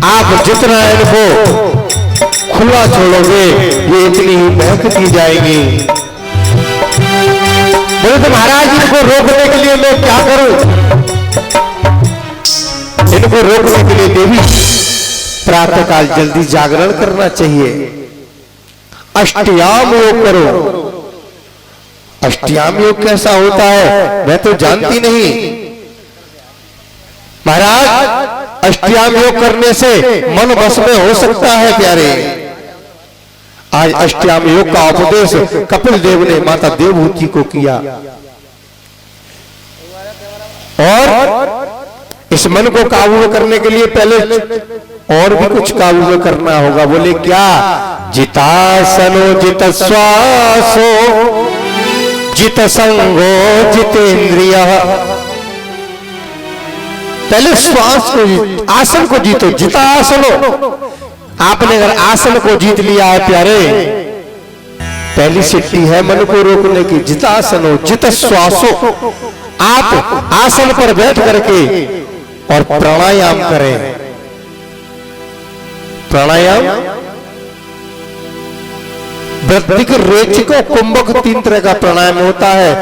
आप जितना इनको खुला छोड़ोगे ये इतनी ही महकती जाएगी। बोले तो महाराज इनको रोकने के लिए मैं क्या करूं? इनको रोकने के लिए देवी प्रातः काल जल्दी जागरण करना चाहिए, अष्टयाम योग करो। अष्टयाम योग कैसा होता है मैं तो जानती नहीं। महाराज अष्टयाम योग करने से मन वश में हो सकता है प्यारे। आज अष्टयाम योग का उपदेश कपिल देव ने माता देवहूति को किया। और इस मन को काबू में करने के लिए पहले और भी कुछ काबू में करना होगा। बोले क्या? जितासनो जित श्वासो जित संगो जितेंद्रिय। पहले श्वास को, आसन को जीतो, जितासनो। आपने अगर आसन को जीत लिया है प्यारे, पहली सिद्धि है मन को रोकने की। जितासनो जित श्वासो। आप आसन पर बैठ करके और प्राणायाम करें। प्राणायाम वृद्धिक, रेचिक और कुंभक, 3 तरह का प्राणायाम होता है।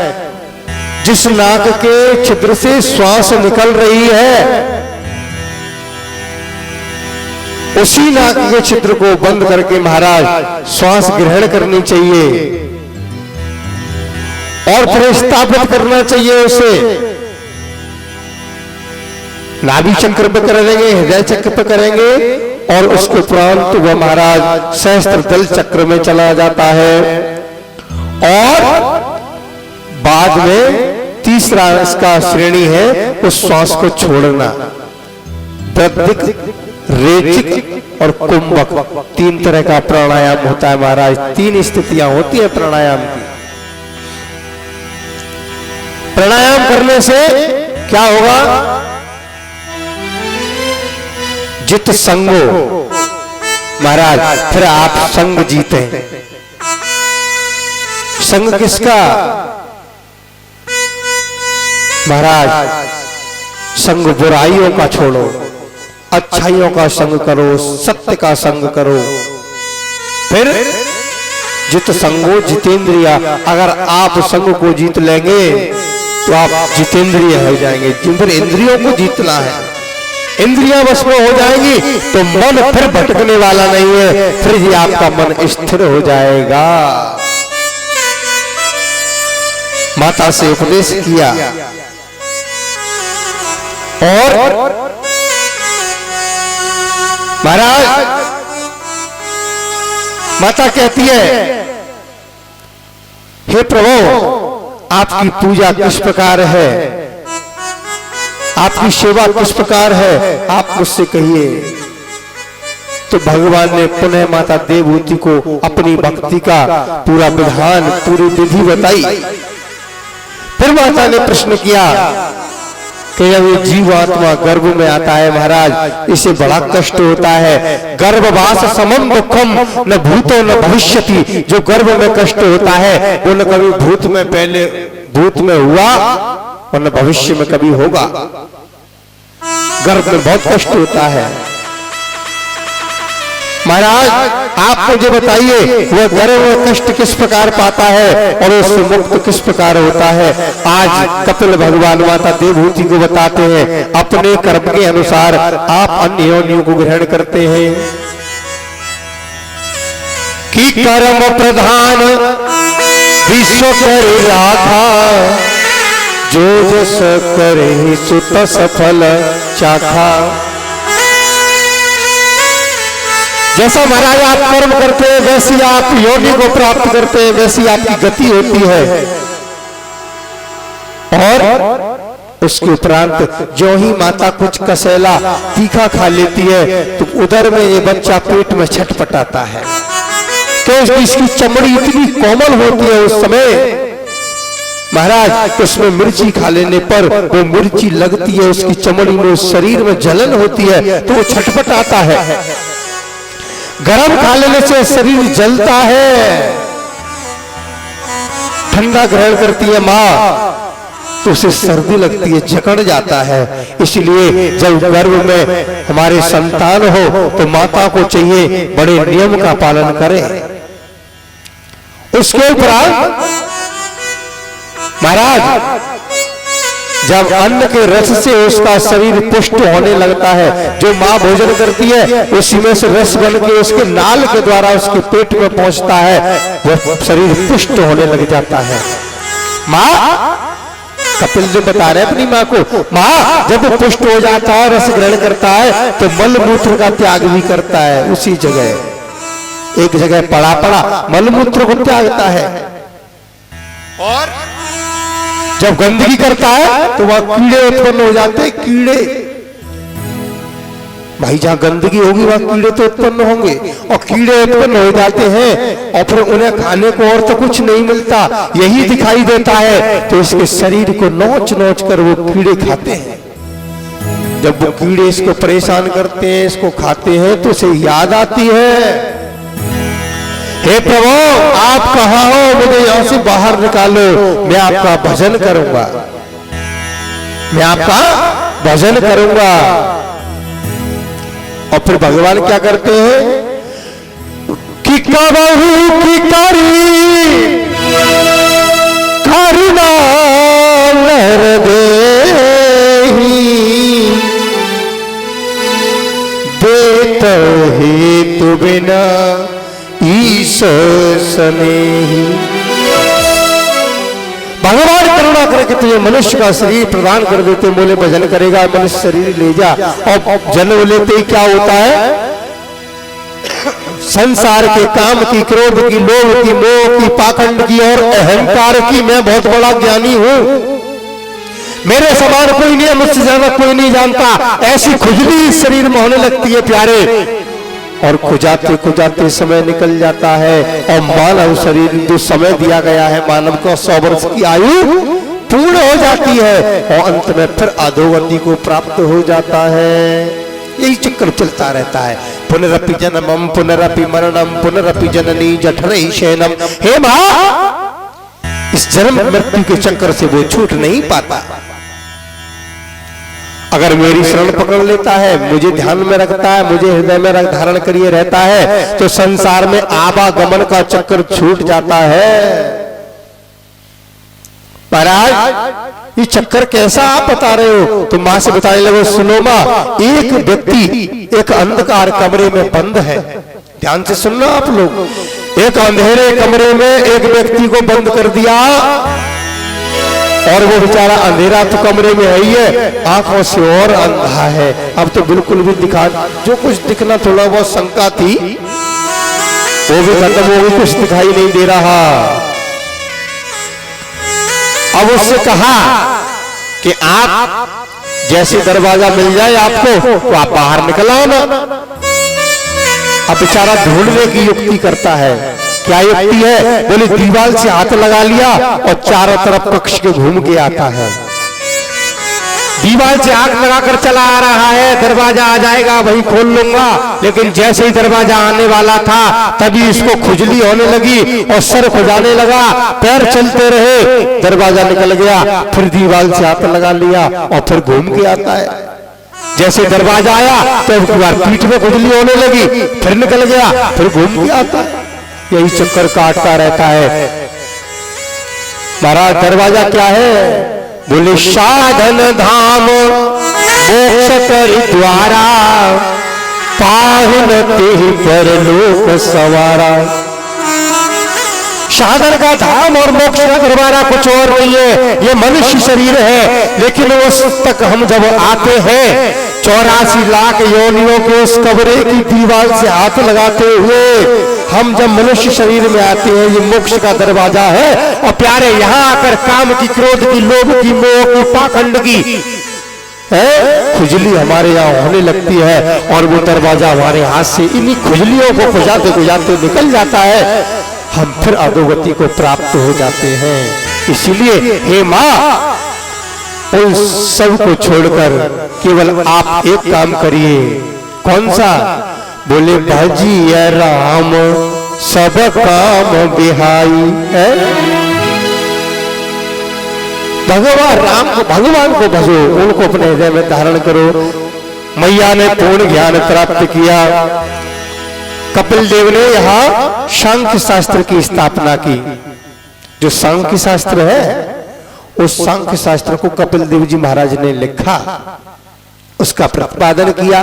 जिस नाक के छिद्र से श्वास निकल रही है उसी नाक के छिद्र को बंद करके महाराज श्वास ग्रहण करनी चाहिए और फिर स्थापित करना चाहिए उसे। नाभि चक्र पे करेंगे, हृदय चक्र पे करेंगे और उसके उपरांत वह महाराज सहस्त्र दल चक्र में चला जाता है। और बाद में तीसरा इसका श्रेणी है उस श्वास को छोड़ना। वृद्धिक, रेचिक और कुंभक, 3 तरह का प्राणायाम होता है महाराज। 3 स्थितियां होती है प्राणायाम की। प्राणायाम करने से क्या होगा? जित संगो महाराज, फिर आप संग जीते। संग किसका? महाराज संग बुराइयों का छोड़ो, अच्छाइयों का संग करो, सत्य का संग करो। फिर जित संगो जितेंद्रिया। अगर आप संग को जीत लेंगे तो आप जितेंद्रिय हो जाएंगे। जिन इंद्रियों को जीतना है, इंद्रियां वश में हो जाएंगी तो मन फिर भटकने वाला नहीं है, फिर ही आपका मन स्थिर हो जाएगा। माता से उपदेश किया और महाराज माता कहती है, हे प्रभु आपकी पूजा किस प्रकार है, आपकी सेवा किस प्रकार है, आप मुझसे कहिए। तो भगवान ने पुनः माता देवहूति को अपनी भक्ति का पूरा विधान, पूरी विधि बताई। फिर माता ने प्रश्न किया कि जब ये जीवात्मा गर्भ में आता है महाराज, इसे बड़ा कष्ट होता है। गर्भवास समम दुखम न भूतो न भविष्यति। जो गर्भ में कष्ट होता है वो न कभी भूत में हुआ और न भविष्य में कभी होगा। गर्भ में बहुत कष्ट होता है महाराज। आप मुझे बताइए वह गर्भ में कष्ट किस प्रकार पाता है और उससे मुक्त किस प्रकार होता है। आज कपिल भगवान माता देवहूति को बताते हैं, अपने कर्म के अनुसार आप अन्य योनियों को ग्रहण करते हैं कि कर्म प्रधान विश्व कर राधा, जो जस करे सुत सफल चाखा। जैसा महाराज आप कर्म करते हैं वैसी आप योनि को प्राप्त करते हैं, वैसी आपकी गति होती है। और उसके उपरांत जो ही माता कुछ कसेला तीखा खा लेती है तो उधर में ये बच्चा पेट में छटपटाता है, क्योंकि इसकी चमड़ी इतनी कोमल होती है उस समय महाराज। उसमें मिर्ची खा लेने पर वो मिर्ची लगती है उसकी चमड़ी में, उस शरीर में जलन होती है तो वो छटपटाता है। गरम खा लेने से शरीर जलता है, ठंडा ग्रहण करती है माँ तो उसे सर्दी लगती है, जकड़ जाता है। इसलिए जब गर्भ में हमारे संतान हो तो माता को चाहिए बड़े नियम का पालन करें। उसके उपरांत महाराज जब अन्न के रस से उसका शरीर पुष्ट होने लगता है, जो माँ भोजन करती है उसी में से रस बन के उसके नाल के द्वारा उसके पेट में पहुंचता है, वह शरीर पुष्ट होने लग जाता है। माँ कपिल जी बता रहे अपनी माँ को, माँ जब वो पुष्ट हो जाता है रस ग्रहण करता है तो मल मूत्र का त्याग भी करता है। उसी जगह एक जगह पड़ा मल मूत्र को त्यागता है। और जब गंदगी करता है तो वह कीड़े उत्पन्न हो जाते हैं। कीड़े भाई जहां गंदगी होगी वहां कीड़े तो उत्पन्न होंगे, और कीड़े उत्पन्न हो जाते हैं और फिर उन्हें खाने को और तो कुछ नहीं मिलता, यही दिखाई देता है तो इसके शरीर को नोच नोच कर वो कीड़े खाते हैं। जब वो कीड़े इसको परेशान करते हैं, इसको खाते हैं तो उसे याद आती है, हे प्रभु आप कहाँ हो, मुझे यहां से बाहर निकालो, मैं आपका भजन करूंगा, मैं आपका भजन करूंगा। और फिर भगवान क्या करते हैं कि कबहू की करुणा लहर देहि, देत हेतु बिना ईश्वर स्नेही। भगवान करुणा करके तुझे मनुष्य का शरीर प्रदान कर देते, बोले भजन करेगा मनुष्य शरीर ले जा। और जन्म लेते ही क्या होता है, संसार के काम की, क्रोध की, लोभ की, मोह की, पाखंड की और अहंकार की मैं बहुत बड़ा ज्ञानी हूं, मेरे समान कोई नहीं है, मुझसे ज्यादा कोई नहीं जानता, ऐसी खुजली इस शरीर में होने लगती है प्यारे। और खुजाते खुजाते समय निकल जाता है और मानव शरीर जो समय दिया गया है मानव को 100 वर्ष की आयु पूर्ण हो जाती है और अंत में फिर अधोगति को प्राप्त हो जाता है। यही चक्कर चलता रहता है, पुनरपि जन्मम पुनरपि मरणम पुनरपि जननी जठरे शयनम। हे मां, इस जन्म मृत्यु के चक्कर से वो छूट नहीं पाता। अगर मेरी शरण पकड़ लेता है, मुझे ध्यान में रखता है, मुझे हृदय में धारण करिए रहता है तो संसार में आवागमन का चक्कर छूट जाता है। महाराज ये चक्कर कैसा आप बता रहे हो, तो मां से बताने लगे, सुनो मां, एक व्यक्ति एक अंधकार कमरे में बंद है, ध्यान से सुनना आप लोग। एक अंधेरे कमरे में एक व्यक्ति को बंद कर दिया और वो बेचारा अंधेरा तो कमरे में है ही है, आंखों से और अंधा है, अब तो बिल्कुल भी दिखा, जो कुछ दिखना थोड़ा बहुत शंका थी वो भी खत्म हो गई, कुछ दिखाई नहीं दे रहा। अब उससे कहा कि आप जैसे दरवाजा मिल जाए आपको तो आप बाहर निकल आओ ना। अब बेचारा ढूंढने की युक्ति करता है, क्या युक्ति है, बोले दीवार से हाथ लगा लिया और चारों तरफ कक्ष के घूम के आता है। दीवार से आग लगाकर चला आ रहा है, दरवाजा आ जाएगा वही खोल लूंगा। लेकिन जैसे ही दरवाजा आने वाला था तभी इसको खुजली होने लगी और सर खुजाने लगा, पैर चलते रहे, दरवाजा निकल गया, फिर दीवार से हाथ लगा लिया और फिर घूम के आता है। जैसे दरवाजा आया तो एक बार पीठ में खुजली होने लगी, फिर निकल गया, फिर घूम के आता है, यही चक्कर काटता रहता है। महाराज दरवाजा क्या है? बोले साधन धाम मोक्ष कर द्वारा, पाहुन तेहि परलोक सवारा। साधन का धाम और मोक्ष का दरबारा कुछ और नहीं है, ये मनुष्य शरीर है। लेकिन उस तक हम जब आते हैं 84 लाख योनियों के उस कब्रे की दीवार से हाथ लगाते हुए हम जब मनुष्य शरीर में आते हैं, ये मोक्ष का दरवाजा है। और प्यारे यहाँ आकर काम की, क्रोध की, लोभ की, मोह की, पाखंड की खुजली हमारे यहाँ होने लगती है और वो दरवाजा हमारे हाथ से इन्हीं खुजलियों को खुजाते खुजाते निकल जाता है, हम फिर अधोगति को प्राप्त हो जाते हैं। इसीलिए हे माँ, उन सब को छोड़कर केवल आप एक काम करिए। कौन सा? बोले भजिए राम सब काम बिहाई है। भगवान को भजो, उनको अपने हृदय में धारण करो। मैया ने पूर्ण ज्ञान प्राप्त किया। कपिल देव ने यहाँ सांख्य शास्त्र की स्थापना की। जो सांख्य शास्त्र है, उस सांख्य शास्त्र को कपिल देव जी महाराज ने लिखा, उसका प्रतिपादन किया।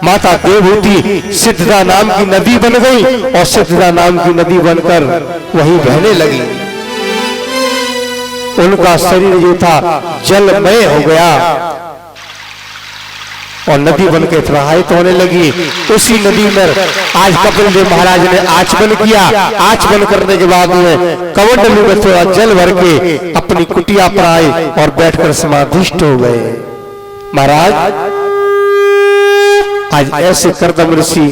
माता देवहूति सिद्धदा नाम की नदी बन गई और सिद्धदा नाम की नदी बनकर वहीं बहने लगी। उनका शरीर जो था जलमय हो गया और नदी बनकर प्रवाहित होने लगी। उसी नदी में आज कपिल देव महाराज ने आचमन किया। आचमन करने के बाद में कमंडलू में थोड़ा जल भर के अपनी कुटिया पर आए और बैठकर समाधिष्ट हो गए। महाराज आज ऐसे करदम ऋषि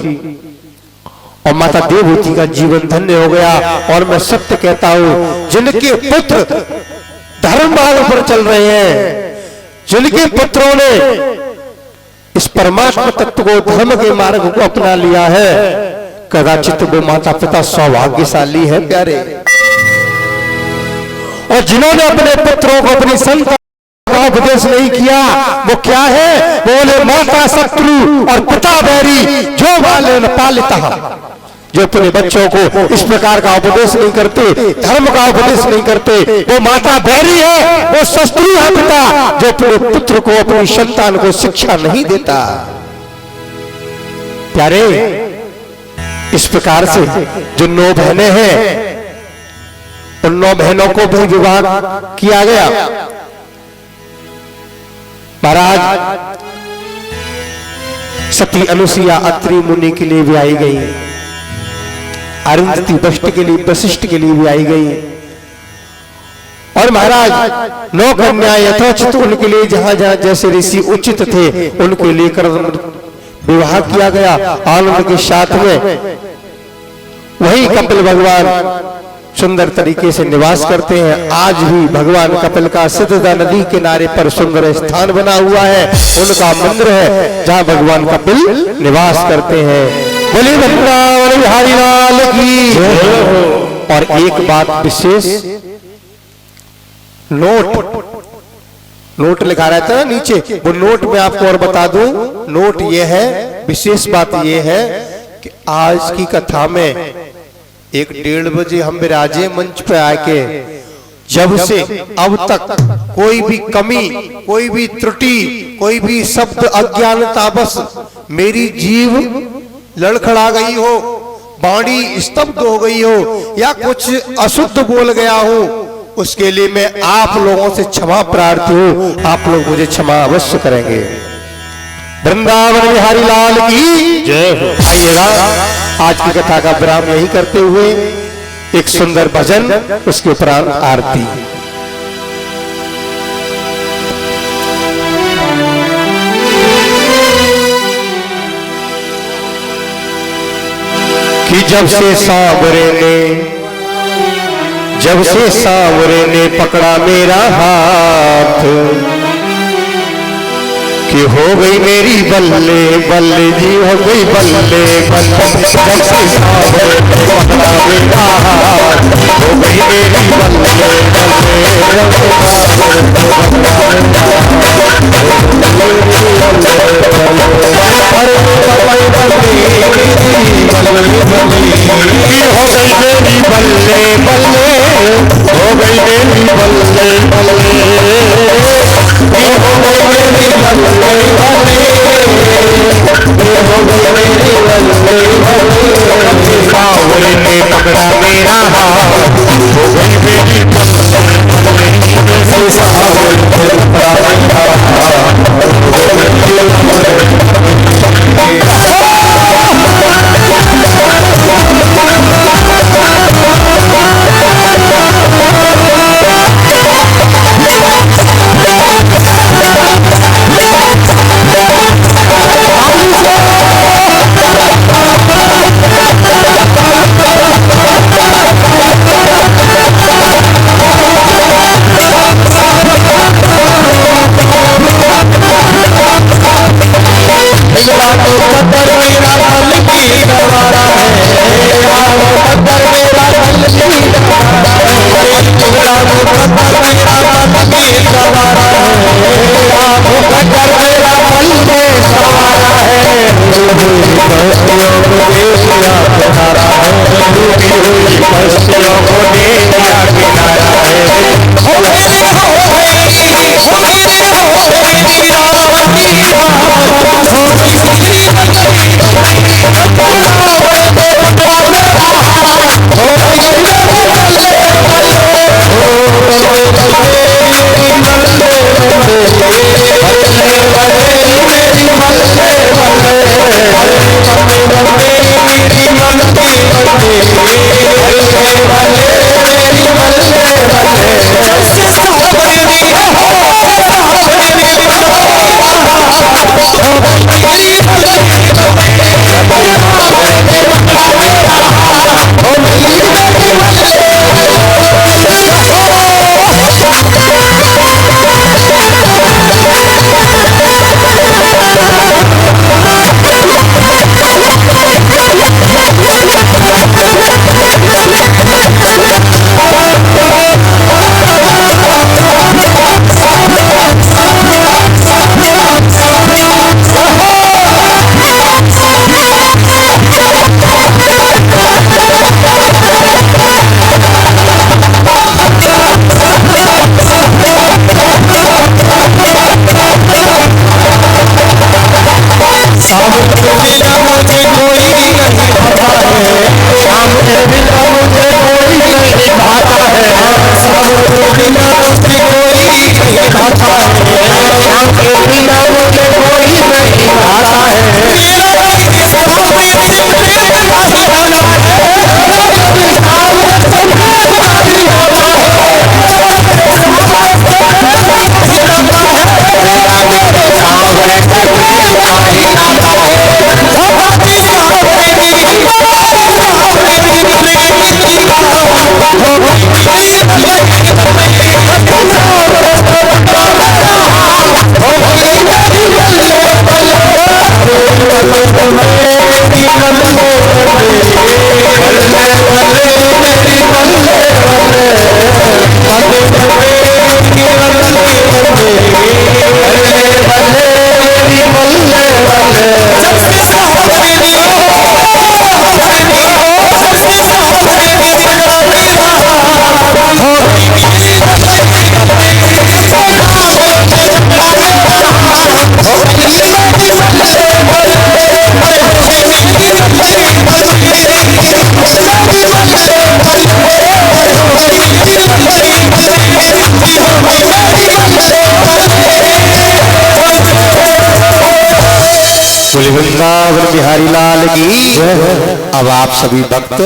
और माता देवहूति का जीवन धन्य हो गया। और मैं सत्य कहता हूं, जिनके पुत्र धर्म मार्ग पर चल रहे हैं, जिनके पुत्रों ने इस परमात्मा तत्व को, धर्म के मार्ग को अपना लिया है, कदाचित वो माता पिता सौभाग्यशाली है प्यारे। और जिन्होंने अपने पुत्रों को, अपनी संतान का उपदेश नहीं किया, वो क्या है? बोले माता शत्रु और पिता बैरी, जो बालन पालिता। जो अपने बच्चों को इस प्रकार का उपदेश नहीं करते, धर्म का उपदेश नहीं करते, वो माता बैरी है, वो शत्रु है पिता, जो अपने पुत्र को, अपनी संतान को शिक्षा नहीं देता। प्यारे, इस प्रकार से जो 9 बहनें हैं, उन 9 बहनों को भी विवाह किया गया। महाराज सती अनुसुईया अत्रि मुनि के लिए भी आई गई, अरुंधति वशिष्ठ के लिए भी आई गई। और महाराज 9 कन्या यथोचित उनके लिए जहां जहां जैसे ऋषि उचित थे उनके लिए विवाह किया गया आनंद के साथ में। वही कपिल भगवान सुंदर तरीके से निवास करते हैं। आज भी भगवान कपिल का सिद्धदा नदी किनारे पर सुंदर स्थान बना हुआ है, उनका मंदिर है जहां भगवान कपिल निवास करते हैं। बोले वृंदावन बिहारी लाल की। और एक बात विशेष, नोट लिखा रहता है ना नीचे, वो नोट में आपको और बता दूं। नोट ये है, विशेष बात ये है कि आज की कथा में 1-1:30 बजे हम विराजे मंच पे आके, जब से अब तक कोई भी कमी, कोई भी त्रुटि, कोई भी शब्द अज्ञानता बस मेरी जीव लड़खड़ा गई हो, वाणी स्तब्ध हो गई हो, या कुछ अशुद्ध बोल गया हो, उसके लिए मैं आप लोगों से क्षमा प्रार्थी हूं। आप लोग मुझे क्षमा अवश्य करेंगे। वृंदावन बिहारी लाल की जय हो। आइएगा आज की कथा का विराम यही करते हुए एक सुंदर भजन, उसके उपरांत आरती। कि जब से सांवरे ने पकड़ा मेरा हाथ, कि हो गई मेरी बल्ले बल्ले जी, हो गई बल्ले बल्ले, जब से सावन पकड़ा मेरा हाथ, हो गई मेरी बल्ले बल्ले, जब से सावन पकड़ा मेरा हाथ। अरे बल्ले बल्ले हो गई मेरी बल्ले बल्ले, हो गई मेरी बल्ले बल्ले, हो गई मेरी बल्ले बल्ले, हो गई मेरी बल्ले बल्ले, सावन ने पकड़ा मेरा हाथ, हो गई मेरी बल्ले बल्ले, सावन ने पकड़ा मेरा हाथ, हो गई मेरी बल्ले वृंदावन बिहारी लाल की। अब आप सभी भक्त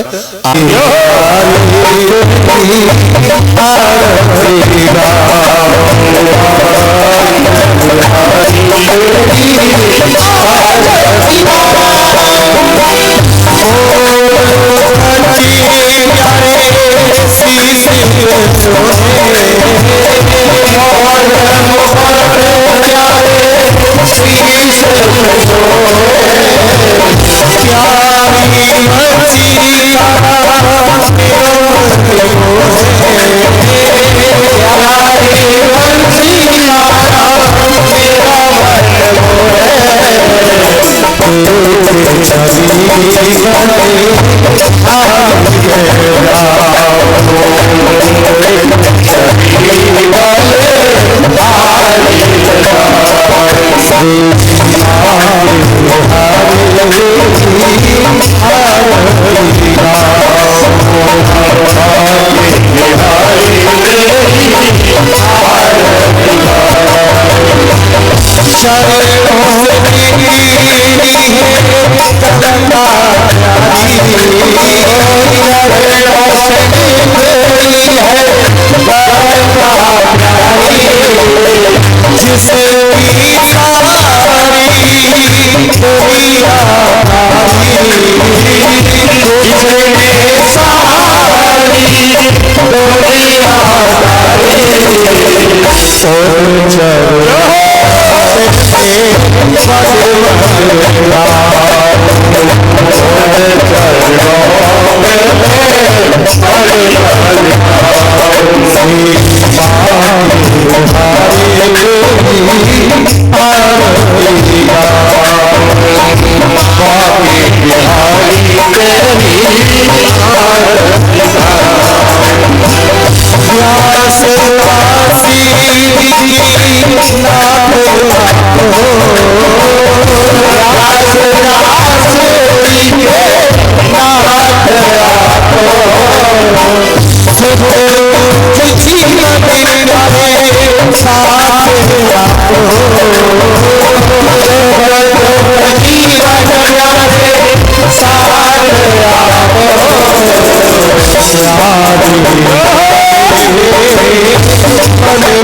साथ